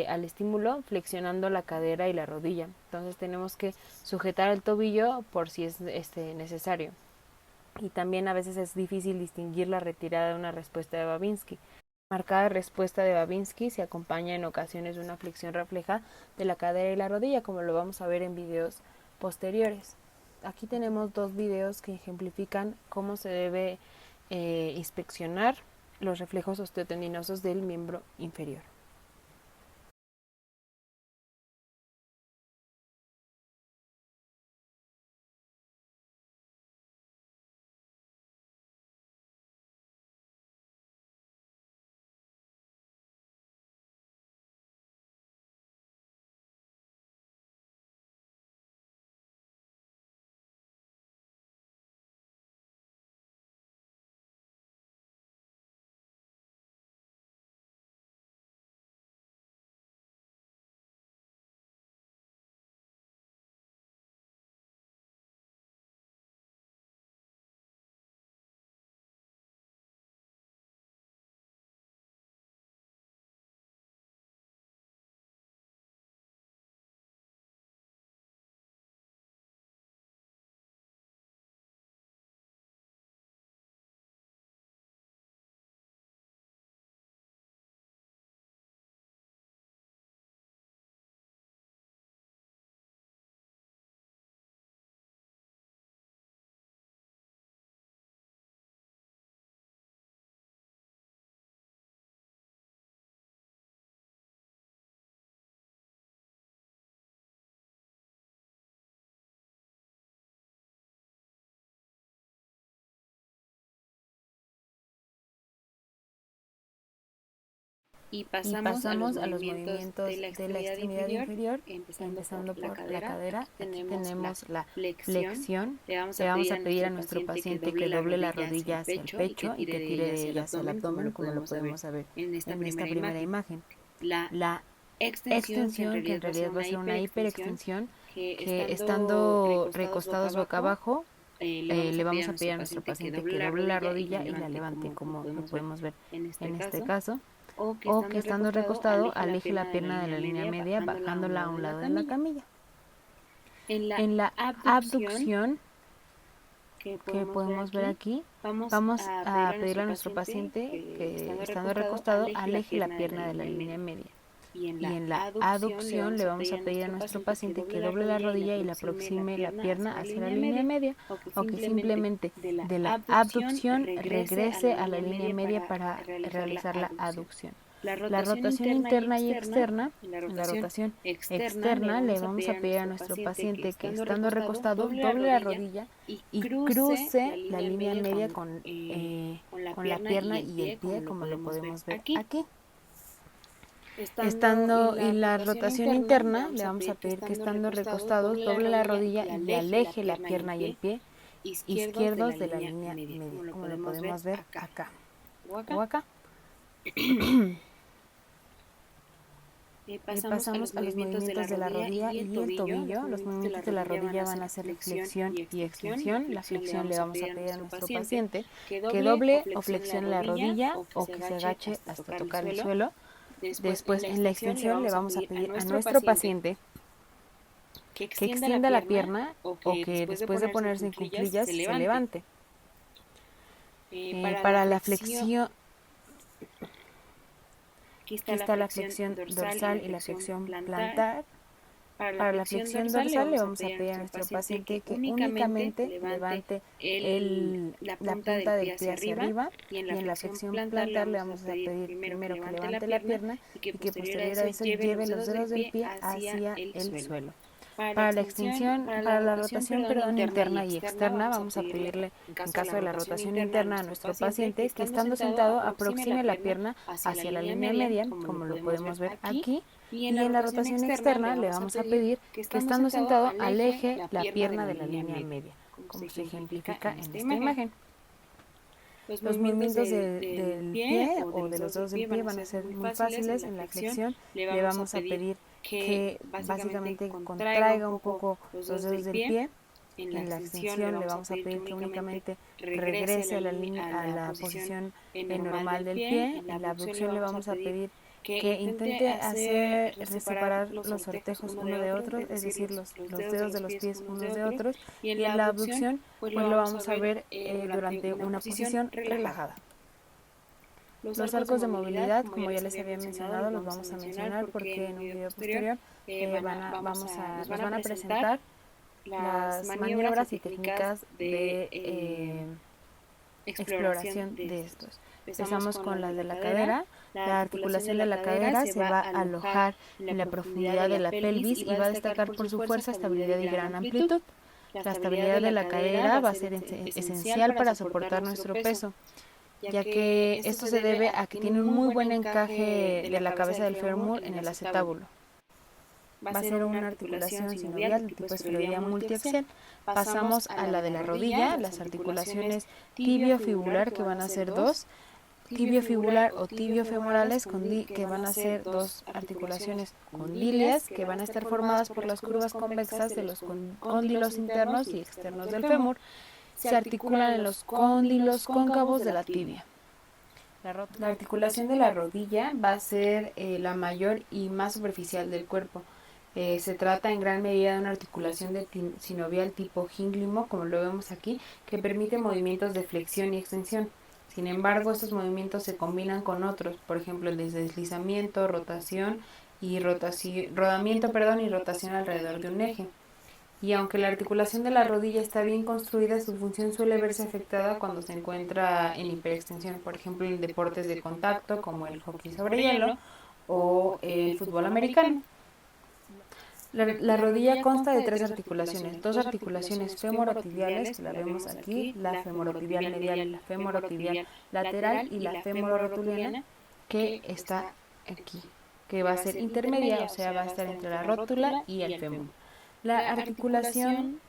al estímulo flexionando la cadera y la rodilla. Entonces tenemos que sujetar el tobillo por si es necesario. Y también a veces es difícil distinguir la retirada de una respuesta de Babinski. La marcada respuesta de Babinski se acompaña en ocasiones de una flexión refleja de la cadera y la rodilla, como lo vamos a ver en videos posteriores. aquí tenemos dos videos que ejemplifican cómo se debe inspeccionar los reflejos osteotendinosos del miembro inferior. Y pasamos a los movimientos de la extremidad inferior, empezando por la cadera. Aquí tenemos la flexión. Le vamos a pedir a nuestro paciente que doble la rodilla hacia el pecho y que tire de ella hacia el abdomen, como lo podemos ver en esta primera imagen. La extensión, que en realidad va a ser una hiperextensión, que estando recostados boca abajo, le vamos a pedir a nuestro paciente que doble la rodilla y la levante, como lo podemos ver en este caso. O que estando recostado aleje la pierna de la línea media bajándola a un lado de la camilla. En la abducción que podemos ver aquí, vamos a pedirle a nuestro paciente que estando recostado aleje la pierna de la línea media. Y en la aducción le vamos a pedir a nuestro paciente que doble la rodilla y le aproxime la pierna hacia la línea media, o que simplemente de la abducción regrese a la línea media para realizar la aducción. La rotación interna y externa, en la rotación externa le vamos a pedir a nuestro paciente que estando recostado doble la rodilla y cruce la línea media con la pierna y el pie, como lo podemos ver aquí. Estando en la rotación interna, le vamos a pedir que estando recostados doble la rodilla y aleje la pierna y el pie izquierdos de la línea media, como lo podemos ver acá o acá. Pasamos a los movimientos de la rodilla y el tobillo. Los movimientos de la rodilla van a ser flexión y extensión. La flexión le vamos a pedir a nuestro paciente que doble o flexione la rodilla o que se agache hasta tocar el suelo. Después, en la extensión le vamos a pedir a nuestro paciente que extienda la pierna o que después de ponerse en cuclillas se levante. Para la flexión, aquí está la flexión dorsal y la flexión plantar. Para la flexión dorsal le vamos a pedir a nuestro paciente que únicamente levante la punta del pie hacia arriba, y en la flexión plantar le vamos a pedir primero que levante la pierna y que posterior a eso lleve los dedos del pie hacia el suelo. Para la extensión, para la rotación interna y externa, vamos a pedirle, en caso de la rotación interna, a nuestro paciente que estando sentado aproxime la pierna hacia la línea media, como lo podemos ver aquí, y en la rotación externa le vamos a pedir que estando sentado aleje la pierna de la línea media, como se ejemplifica en esta imagen. Los movimientos del pie o de los dedos del pie van a ser muy fáciles. En la flexión le vamos a pedir que básicamente contraiga un poco los dedos del pie. En la extensión le vamos a pedir que únicamente regrese a la posición normal del pie. En la abducción le vamos a pedir que intente hacer separar los ortejos uno de otro, es decir, los dedos de los pies unos de otros, y en la abducción pues lo vamos a ver durante una posición relajada. Los arcos de movilidad, como ya les había mencionado, los vamos a mencionar porque en un video posterior nos van a presentar las maniobras y técnicas de exploración de estos. Empezamos con la de la cadera. La articulación de la cadera se va a alojar en la profundidad de la pelvis y va a destacar por su fuerza, estabilidad y gran amplitud. La estabilidad de la cadera va a ser esencial para soportar nuestro peso, ya que esto se debe a que tiene un muy buen encaje de la cabeza del fémur en el acetábulo. Va a ser una articulación sinovial de tipo esferoidea multiaxial. Pasamos a la de la rodilla, las articulaciones tibio-fibular, que van a ser dos, tibio-fibular o tibio-femorales, que van a ser dos articulaciones condilias, que van a estar formadas por las curvas convexas de los cóndilos internos y externos del fémur. Se articulan en los cóndilos cóncavos de la tibia. La articulación de la rodilla va a ser la mayor y más superficial del cuerpo. Se trata en gran medida de una articulación de sinovial tipo gínglimo, como lo vemos aquí, que permite movimientos de flexión y extensión. Sin embargo, estos movimientos se combinan con otros, por ejemplo, el deslizamiento, rotación y rodamiento y rotación alrededor de un eje. Y aunque la articulación de la rodilla está bien construida, su función suele verse afectada cuando se encuentra en hiperextensión, por ejemplo, en deportes de contacto como el hockey sobre hielo o el fútbol americano. La rodilla consta de tres articulaciones, dos articulaciones femorotibiales, que la vemos aquí, la femorotibial medial, la femorotibial lateral y la femororotuliana, que está aquí, que va a ser intermedia, o sea, va a estar entre la rótula y el fémur. La articulación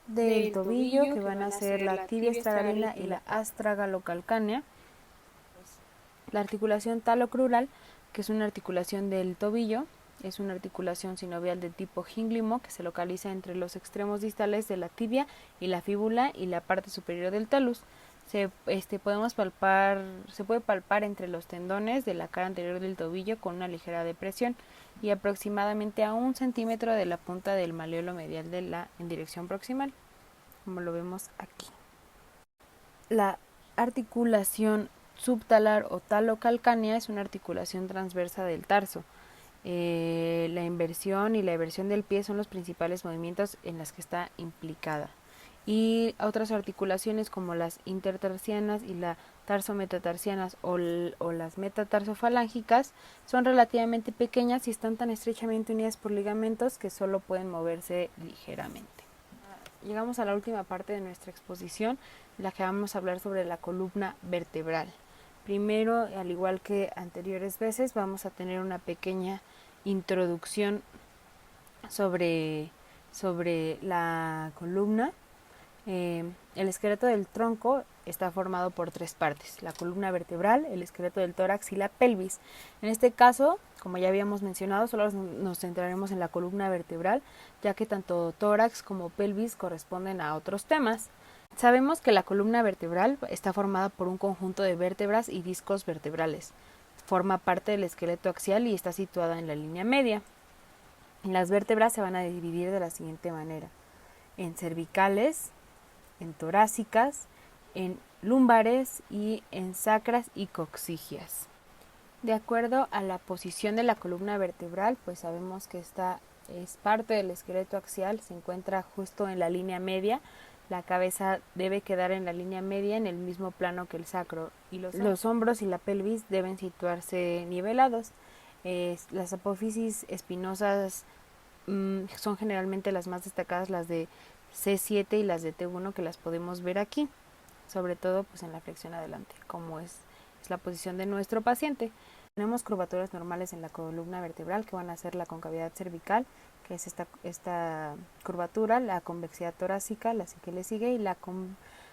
del tobillo, que van a ser la tibia estragalina y la astragalocalcánea. La articulación talocrural, que es una articulación del tobillo, es una articulación sinovial de tipo gínglimo que se localiza entre los extremos distales de la tibia y la fíbula y la parte superior del talus. Se puede palpar entre los tendones de la cara anterior del tobillo con una ligera depresión y aproximadamente a 1 centímetro de la punta del maleolo medial en dirección proximal, como lo vemos aquí. La articulación subtalar o talocalcánea es una articulación transversa del tarso. La inversión y la eversión del pie son los principales movimientos en las que está implicada. Y otras articulaciones como las intertarsianas y las tarsometatarsianas o las metatarsofalángicas son relativamente pequeñas y están tan estrechamente unidas por ligamentos que solo pueden moverse ligeramente. Llegamos a la última parte de nuestra exposición, en la que vamos a hablar sobre la columna vertebral. Primero, al igual que anteriores veces, vamos a tener una pequeña introducción sobre la columna. El esqueleto del tronco está formado por tres partes: la columna vertebral, el esqueleto del tórax y la pelvis. En este caso, como ya habíamos mencionado, solo nos centraremos en la columna vertebral, ya que tanto tórax como pelvis corresponden a otros temas. Sabemos que la columna vertebral está formada por un conjunto de vértebras y discos vertebrales. Forma parte del esqueleto axial y está situada en la línea media. Las vértebras se van a dividir de la siguiente manera: en cervicales, en torácicas, en lumbares y en sacras y coxígeas. De acuerdo a la posición de la columna vertebral, pues sabemos que esta es parte del esqueleto axial, se encuentra justo en la línea media. La cabeza debe quedar en la línea media en el mismo plano que el sacro y los hombros y la pelvis deben situarse nivelados. Las apófisis espinosas son generalmente las más destacadas, las de C7 y las de T1, que las podemos ver aquí, sobre todo pues en la flexión adelante, como es la posición de nuestro paciente. Tenemos curvaturas normales en la columna vertebral, que van a ser la concavidad cervical, que es esta curvatura, la convexidad torácica, la que le sigue, y la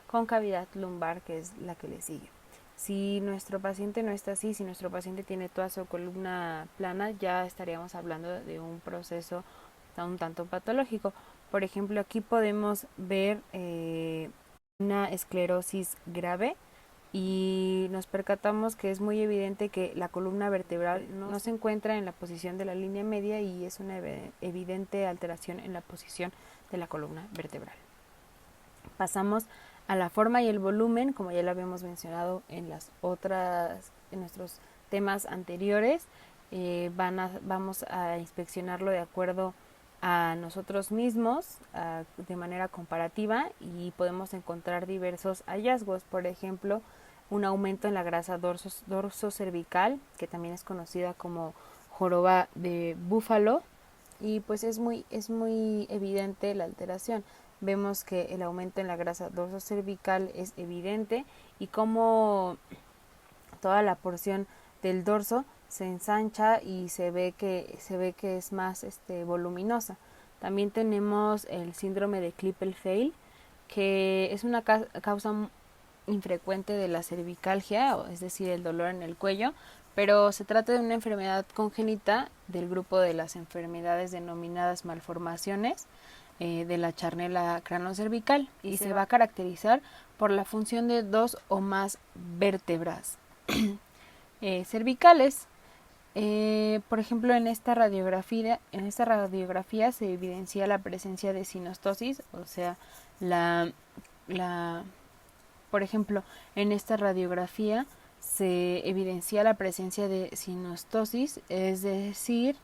concavidad lumbar, que es la que le sigue. Si nuestro paciente no está así, si nuestro paciente tiene toda su columna plana, ya estaríamos hablando de un proceso un tanto patológico. Por ejemplo, aquí podemos ver una esclerosis grave y nos percatamos que es muy evidente que la columna vertebral no se encuentra en la posición de la línea media y es una evidente alteración en la posición de la columna vertebral. Pasamos a la forma y el volumen, como ya lo habíamos mencionado en nuestros temas anteriores. Vamos a inspeccionarlo de acuerdo a nosotros mismos de manera comparativa y podemos encontrar diversos hallazgos. Por ejemplo, un aumento en la grasa dorso-cervical, que también es conocida como joroba de búfalo, y pues es muy evidente la alteración. Vemos que el aumento en la grasa dorso-cervical es evidente y como toda la porción del dorso se ensancha y se ve que es más voluminosa. También tenemos el síndrome de Klippel-Feil, que es una causa infrecuente de la cervicalgia, es decir, el dolor en el cuello, pero se trata de una enfermedad congénita del grupo de las enfermedades denominadas malformaciones de la charnela cranocervical y se va a caracterizar por la función de 2 o más vértebras cervicales. Por ejemplo, en esta radiografía se evidencia la presencia de sinostosis, o sea, por ejemplo, en esta radiografía se evidencia la presencia de sinostosis, es decir,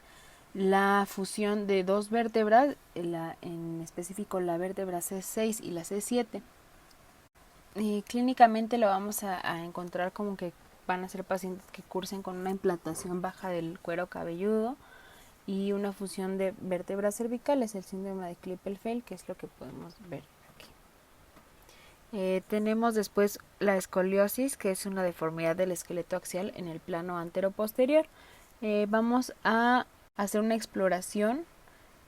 la fusión de dos vértebras, en específico la vértebra C6 y la C7. Clínicamente lo vamos a encontrar como que van a ser pacientes que cursen con una implantación baja del cuero cabelludo y una fusión de vértebras cervicales, el síndrome de Klippel-Feil, que es lo que podemos ver aquí. Tenemos después la escoliosis, que es una deformidad del esqueleto axial en el plano antero-posterior. Vamos a hacer una exploración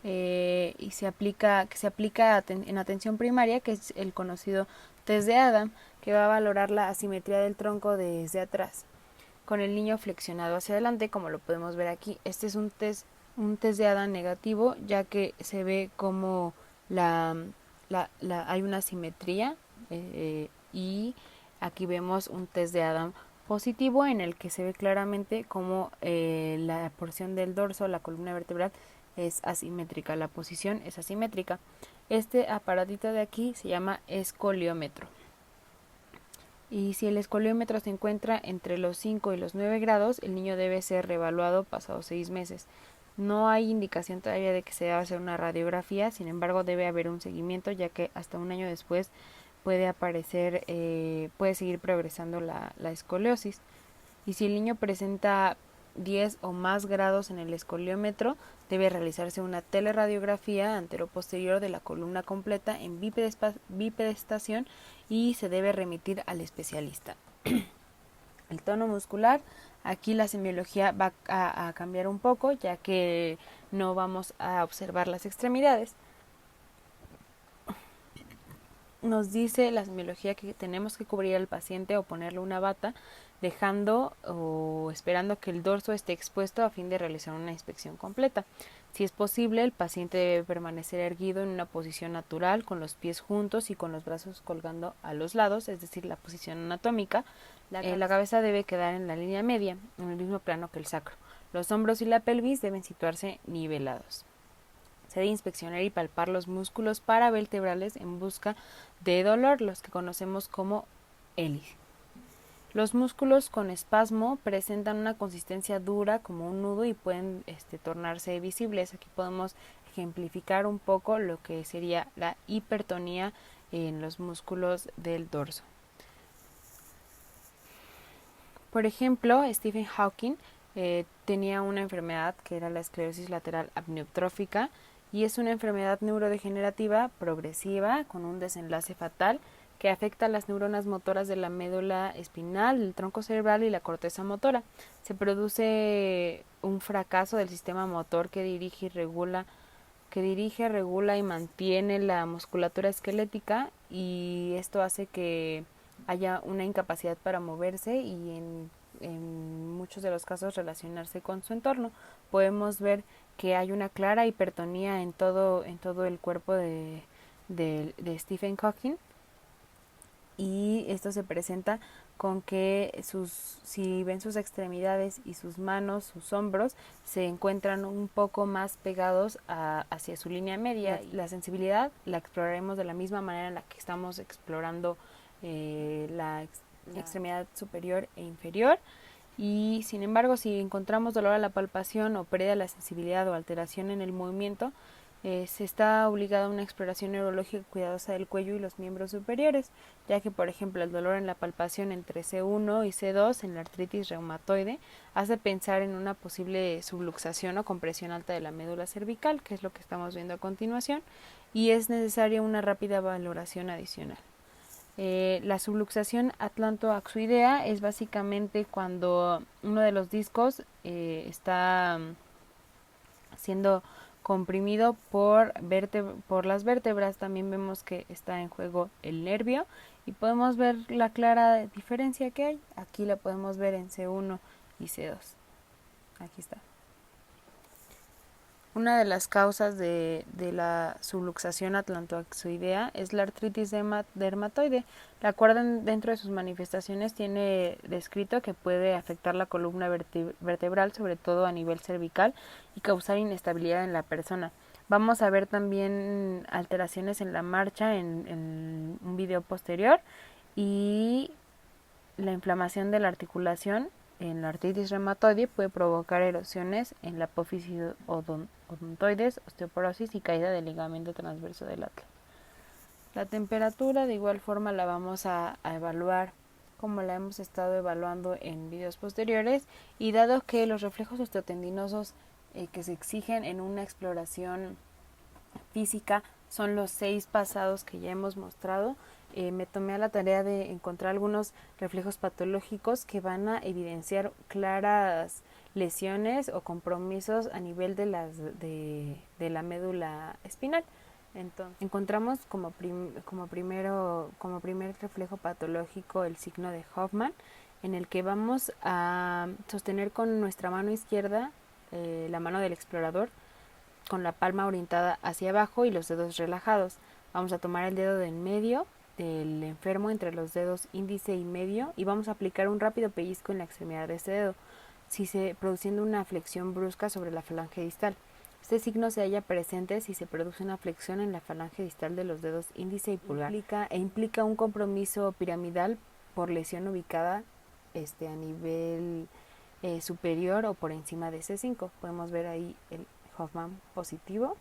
y se aplica en atención primaria, que es el conocido test de Adam, que va a valorar la asimetría del tronco desde atrás, con el niño flexionado hacia adelante, como lo podemos ver aquí. Este es un test de Adam negativo, ya que se ve como hay una asimetría y aquí vemos un test de Adam positivo en el que se ve claramente como la porción del dorso, la columna vertebral, es asimétrica, la posición es asimétrica. Este aparatito de aquí se llama escoliómetro. Y si el escoliómetro se encuentra entre los 5 y los 9 grados, el niño debe ser reevaluado pasados 6 meses. No hay indicación todavía de que se deba hacer una radiografía, sin embargo debe haber un seguimiento, ya que hasta un año después puede seguir progresando la escoliosis. Y si el niño presenta 10 o más grados en el escoliómetro, debe realizarse una teleradiografía anteroposterior de la columna completa en bipedestación y se debe remitir al especialista. El tono muscular, aquí la semiología va a cambiar un poco, ya que no vamos a observar las extremidades. Nos dice la semiología que tenemos que cubrir al paciente o ponerle una bata, dejando o esperando que el dorso esté expuesto a fin de realizar una inspección completa. Si es posible, el paciente debe permanecer erguido en una posición natural, con los pies juntos y con los brazos colgando a los lados, es decir, la posición anatómica. La cabeza debe quedar en la línea media, en el mismo plano que el sacro. Los hombros y la pelvis deben situarse nivelados. Se debe inspeccionar y palpar los músculos paravertebrales en busca de dolor, los que conocemos como hélice. Los músculos con espasmo presentan una consistencia dura como un nudo y pueden tornarse visibles. Aquí podemos ejemplificar un poco lo que sería la hipertonía en los músculos del dorso. Por ejemplo, Stephen Hawking tenía una enfermedad que era la esclerosis lateral amniotrófica y es una enfermedad neurodegenerativa progresiva con un desenlace fatal que afecta a las neuronas motoras de la médula espinal, el tronco cerebral y la corteza motora. Se produce un fracaso del sistema motor que dirige, regula y mantiene la musculatura esquelética, y esto hace que haya una incapacidad para moverse y en muchos de los casos relacionarse con su entorno. Podemos ver que hay una clara hipertonía en todo el cuerpo de Stephen Hawking, y esto se presenta con que si ven sus extremidades y sus manos, sus hombros, se encuentran un poco más pegados hacia su línea media. La sensibilidad la exploraremos de la misma manera en la que estamos explorando la extremidad superior e inferior. Y sin embargo, si encontramos dolor a la palpación o pérdida de la sensibilidad o alteración en el movimiento, Se está obligada a una exploración neurológica cuidadosa del cuello y los miembros superiores, ya que, por ejemplo, el dolor en la palpación entre C1 y C2 en la artritis reumatoide hace pensar en una posible subluxación o compresión alta de la médula cervical, que es lo que estamos viendo a continuación, y es necesaria una rápida valoración adicional. La subluxación atlantoaxoidea es básicamente cuando uno de los discos está siendo comprimido por las vértebras. También vemos que está en juego el nervio y podemos ver la clara diferencia que hay. Aquí la podemos ver en C1 y C2. Aquí está. Una de las causas de la subluxación atlantoaxoidea es la artritis dermatoide, la cual dentro de sus manifestaciones tiene descrito que puede afectar la columna vertebral, sobre todo a nivel cervical, y causar inestabilidad en la persona. Vamos a ver también alteraciones en la marcha en un video posterior, y la inflamación de la articulación en la artritis reumatoide puede provocar erosiones en la apófisis odontoides, osteoporosis y caída del ligamento transverso del atlas. La temperatura de igual forma la vamos a evaluar como la hemos estado evaluando en videos posteriores, y dado que los reflejos osteotendinosos que se exigen en una exploración física son los 6 pasados que ya hemos mostrado, me tomé a la tarea de encontrar algunos reflejos patológicos que van a evidenciar claras lesiones o compromisos a nivel de la médula espinal. Entonces, encontramos como primer reflejo patológico el signo de Hoffman, en el que vamos a sostener con nuestra mano izquierda la mano del explorador, con la palma orientada hacia abajo y los dedos relajados. Vamos a tomar el dedo de en medio del enfermo entre los dedos índice y medio, y vamos a aplicar un rápido pellizco en la extremidad de este dedo, produciendo una flexión brusca sobre la falange distal. Este signo se halla presente si se produce una flexión en la falange distal de los dedos índice y pulgar, implica un compromiso piramidal por lesión ubicada a nivel superior o por encima de C5. Podemos ver ahí el Hoffman positivo.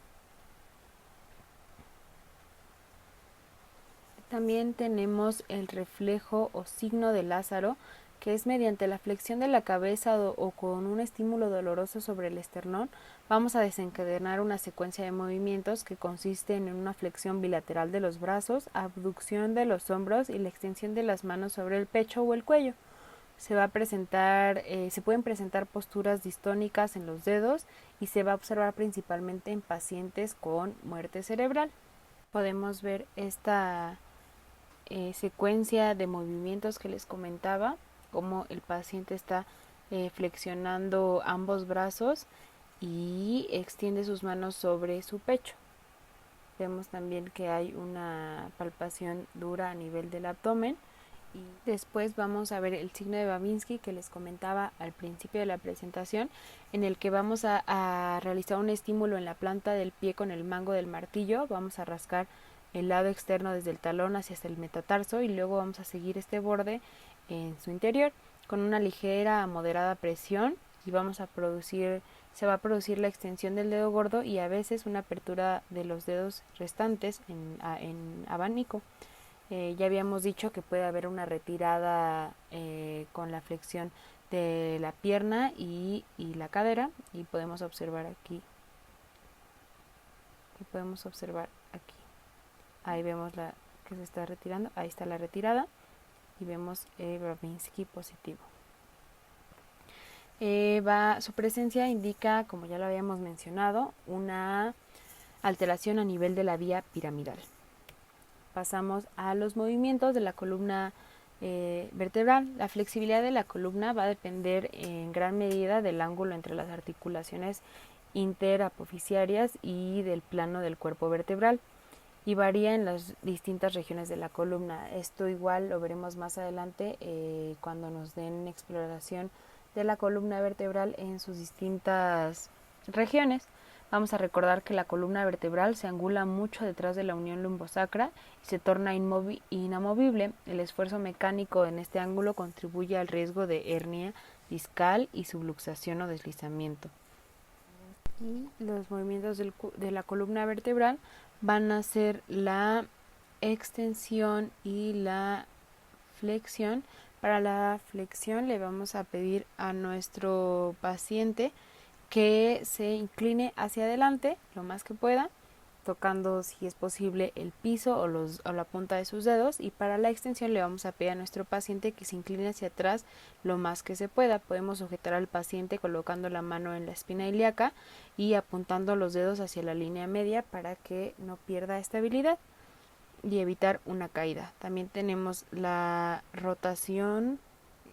También tenemos el reflejo o signo de Lázaro, que es mediante la flexión de la cabeza o con un estímulo doloroso sobre el esternón, vamos a desencadenar una secuencia de movimientos que consisten en una flexión bilateral de los brazos, abducción de los hombros y la extensión de las manos sobre el pecho o el cuello. Se pueden presentar posturas distónicas en los dedos, y se va a observar principalmente en pacientes con muerte cerebral. Podemos ver esta secuencia de movimientos que les comentaba, como el paciente está flexionando ambos brazos y extiende sus manos sobre su pecho. Vemos también que hay una palpación dura a nivel del abdomen. Y después vamos a ver el signo de Babinski que les comentaba al principio de la presentación, en el que vamos a realizar un estímulo en la planta del pie con el mango del martillo. Vamos a rascar el lado externo desde el talón hacia el metatarso, y luego vamos a seguir este borde en su interior con una ligera a moderada presión, y se va a producir la extensión del dedo gordo y a veces una apertura de los dedos restantes en abanico. Ya habíamos dicho que puede haber una retirada con la flexión de la pierna y la cadera, y podemos observar aquí. Ahí vemos que se está retirando. Ahí está la retirada y vemos Babinski positivo. Su presencia indica, como ya lo habíamos mencionado, una alteración a nivel de la vía piramidal. Pasamos a los movimientos de la columna vertebral. La flexibilidad de la columna va a depender en gran medida del ángulo entre las articulaciones interapofisiarias y del plano del cuerpo vertebral, y varía en las distintas regiones de la columna. Esto igual lo veremos más adelante cuando nos den exploración de la columna vertebral en sus distintas regiones. Vamos a recordar que la columna vertebral se angula mucho detrás de la unión lumbosacra y se torna inamovible. El esfuerzo mecánico en este ángulo contribuye al riesgo de hernia discal y subluxación o deslizamiento. Y los movimientos de la columna vertebral van a ser la extensión y la flexión. Para la flexión le vamos a pedir a nuestro paciente que se incline hacia adelante lo más que pueda, tocando si es posible el piso o la punta de sus dedos, y para la extensión le vamos a pedir a nuestro paciente que se incline hacia atrás lo más que se pueda. Podemos sujetar al paciente colocando la mano en la espina ilíaca y apuntando los dedos hacia la línea media para que no pierda estabilidad y evitar una caída. También tenemos la rotación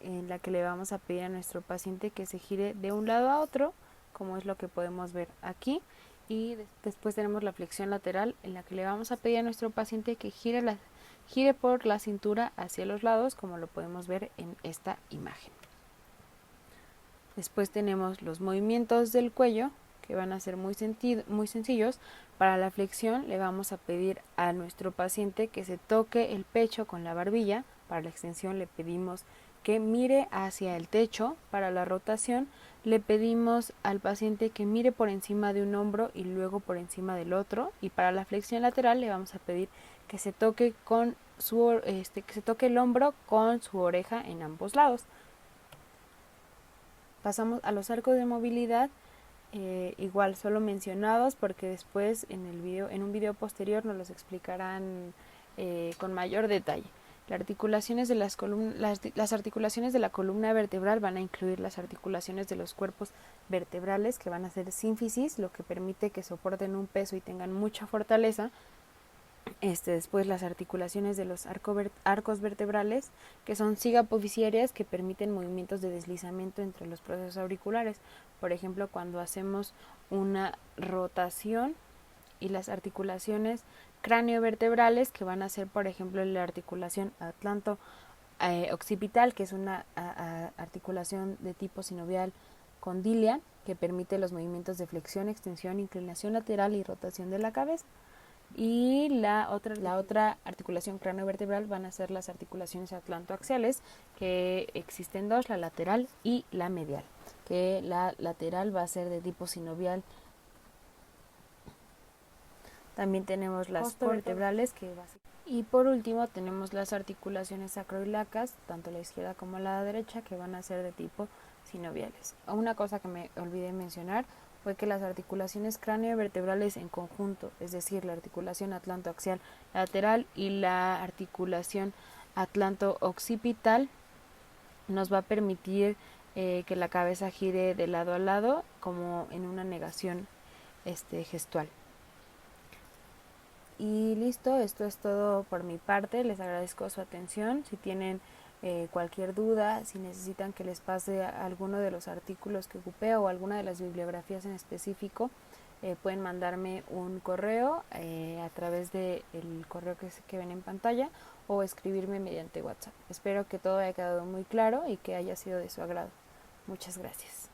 en la que le vamos a pedir a nuestro paciente que se gire de un lado a otro, como es lo que podemos ver aquí. Y después tenemos la flexión lateral en la que le vamos a pedir a nuestro paciente que gire por la cintura hacia los lados, como lo podemos ver en esta imagen. Después tenemos los movimientos del cuello, que van a ser muy sencillos. Para la flexión le vamos a pedir a nuestro paciente que se toque el pecho con la barbilla. Para la extensión le pedimos que mire hacia el techo. Para la rotación le pedimos al paciente que mire por encima de un hombro y luego por encima del otro. Y para la flexión lateral le vamos a pedir que se toque que se toque el hombro con su oreja en ambos lados. Pasamos a los arcos de movilidad. Igual solo mencionados porque después en un video posterior nos los explicarán con mayor detalle. Las articulaciones de las articulaciones de la columna vertebral van a incluir las articulaciones de los cuerpos vertebrales, que van a ser sínfisis, lo que permite que soporten un peso y tengan mucha fortaleza. Después las articulaciones de los arcos vertebrales, que son sigapofisarias, que permiten movimientos de deslizamiento entre los procesos auriculares. Por ejemplo, cuando hacemos una rotación. Y las articulaciones craneovertebrales, que van a ser, por ejemplo, la articulación atlanto-occipital, que es una articulación de tipo sinovial condilia, que permite los movimientos de flexión, extensión, inclinación lateral y rotación de la cabeza. Y la otra articulación craneovertebral van a ser las articulaciones atlantoaxiales, que existen dos, la lateral y la medial, que la lateral va a ser de tipo sinovial. También tenemos las vertebrales y por último tenemos las articulaciones sacroiliacas, tanto la izquierda como la derecha, que van a ser de tipo sinoviales. Una cosa que me olvidé mencionar fue que las articulaciones craneovertebrales en conjunto, es decir, la articulación atlantoaxial lateral y la articulación atlanto-occipital, nos va a permitir que la cabeza gire de lado a lado, como en una negación gestual. Y listo, esto es todo por mi parte. Les agradezco su atención. Si tienen cualquier duda, si necesitan que les pase alguno de los artículos que ocupé o alguna de las bibliografías en específico, pueden mandarme un correo a través del correo que ven en pantalla, o escribirme mediante WhatsApp. Espero que todo haya quedado muy claro y que haya sido de su agrado. Muchas gracias.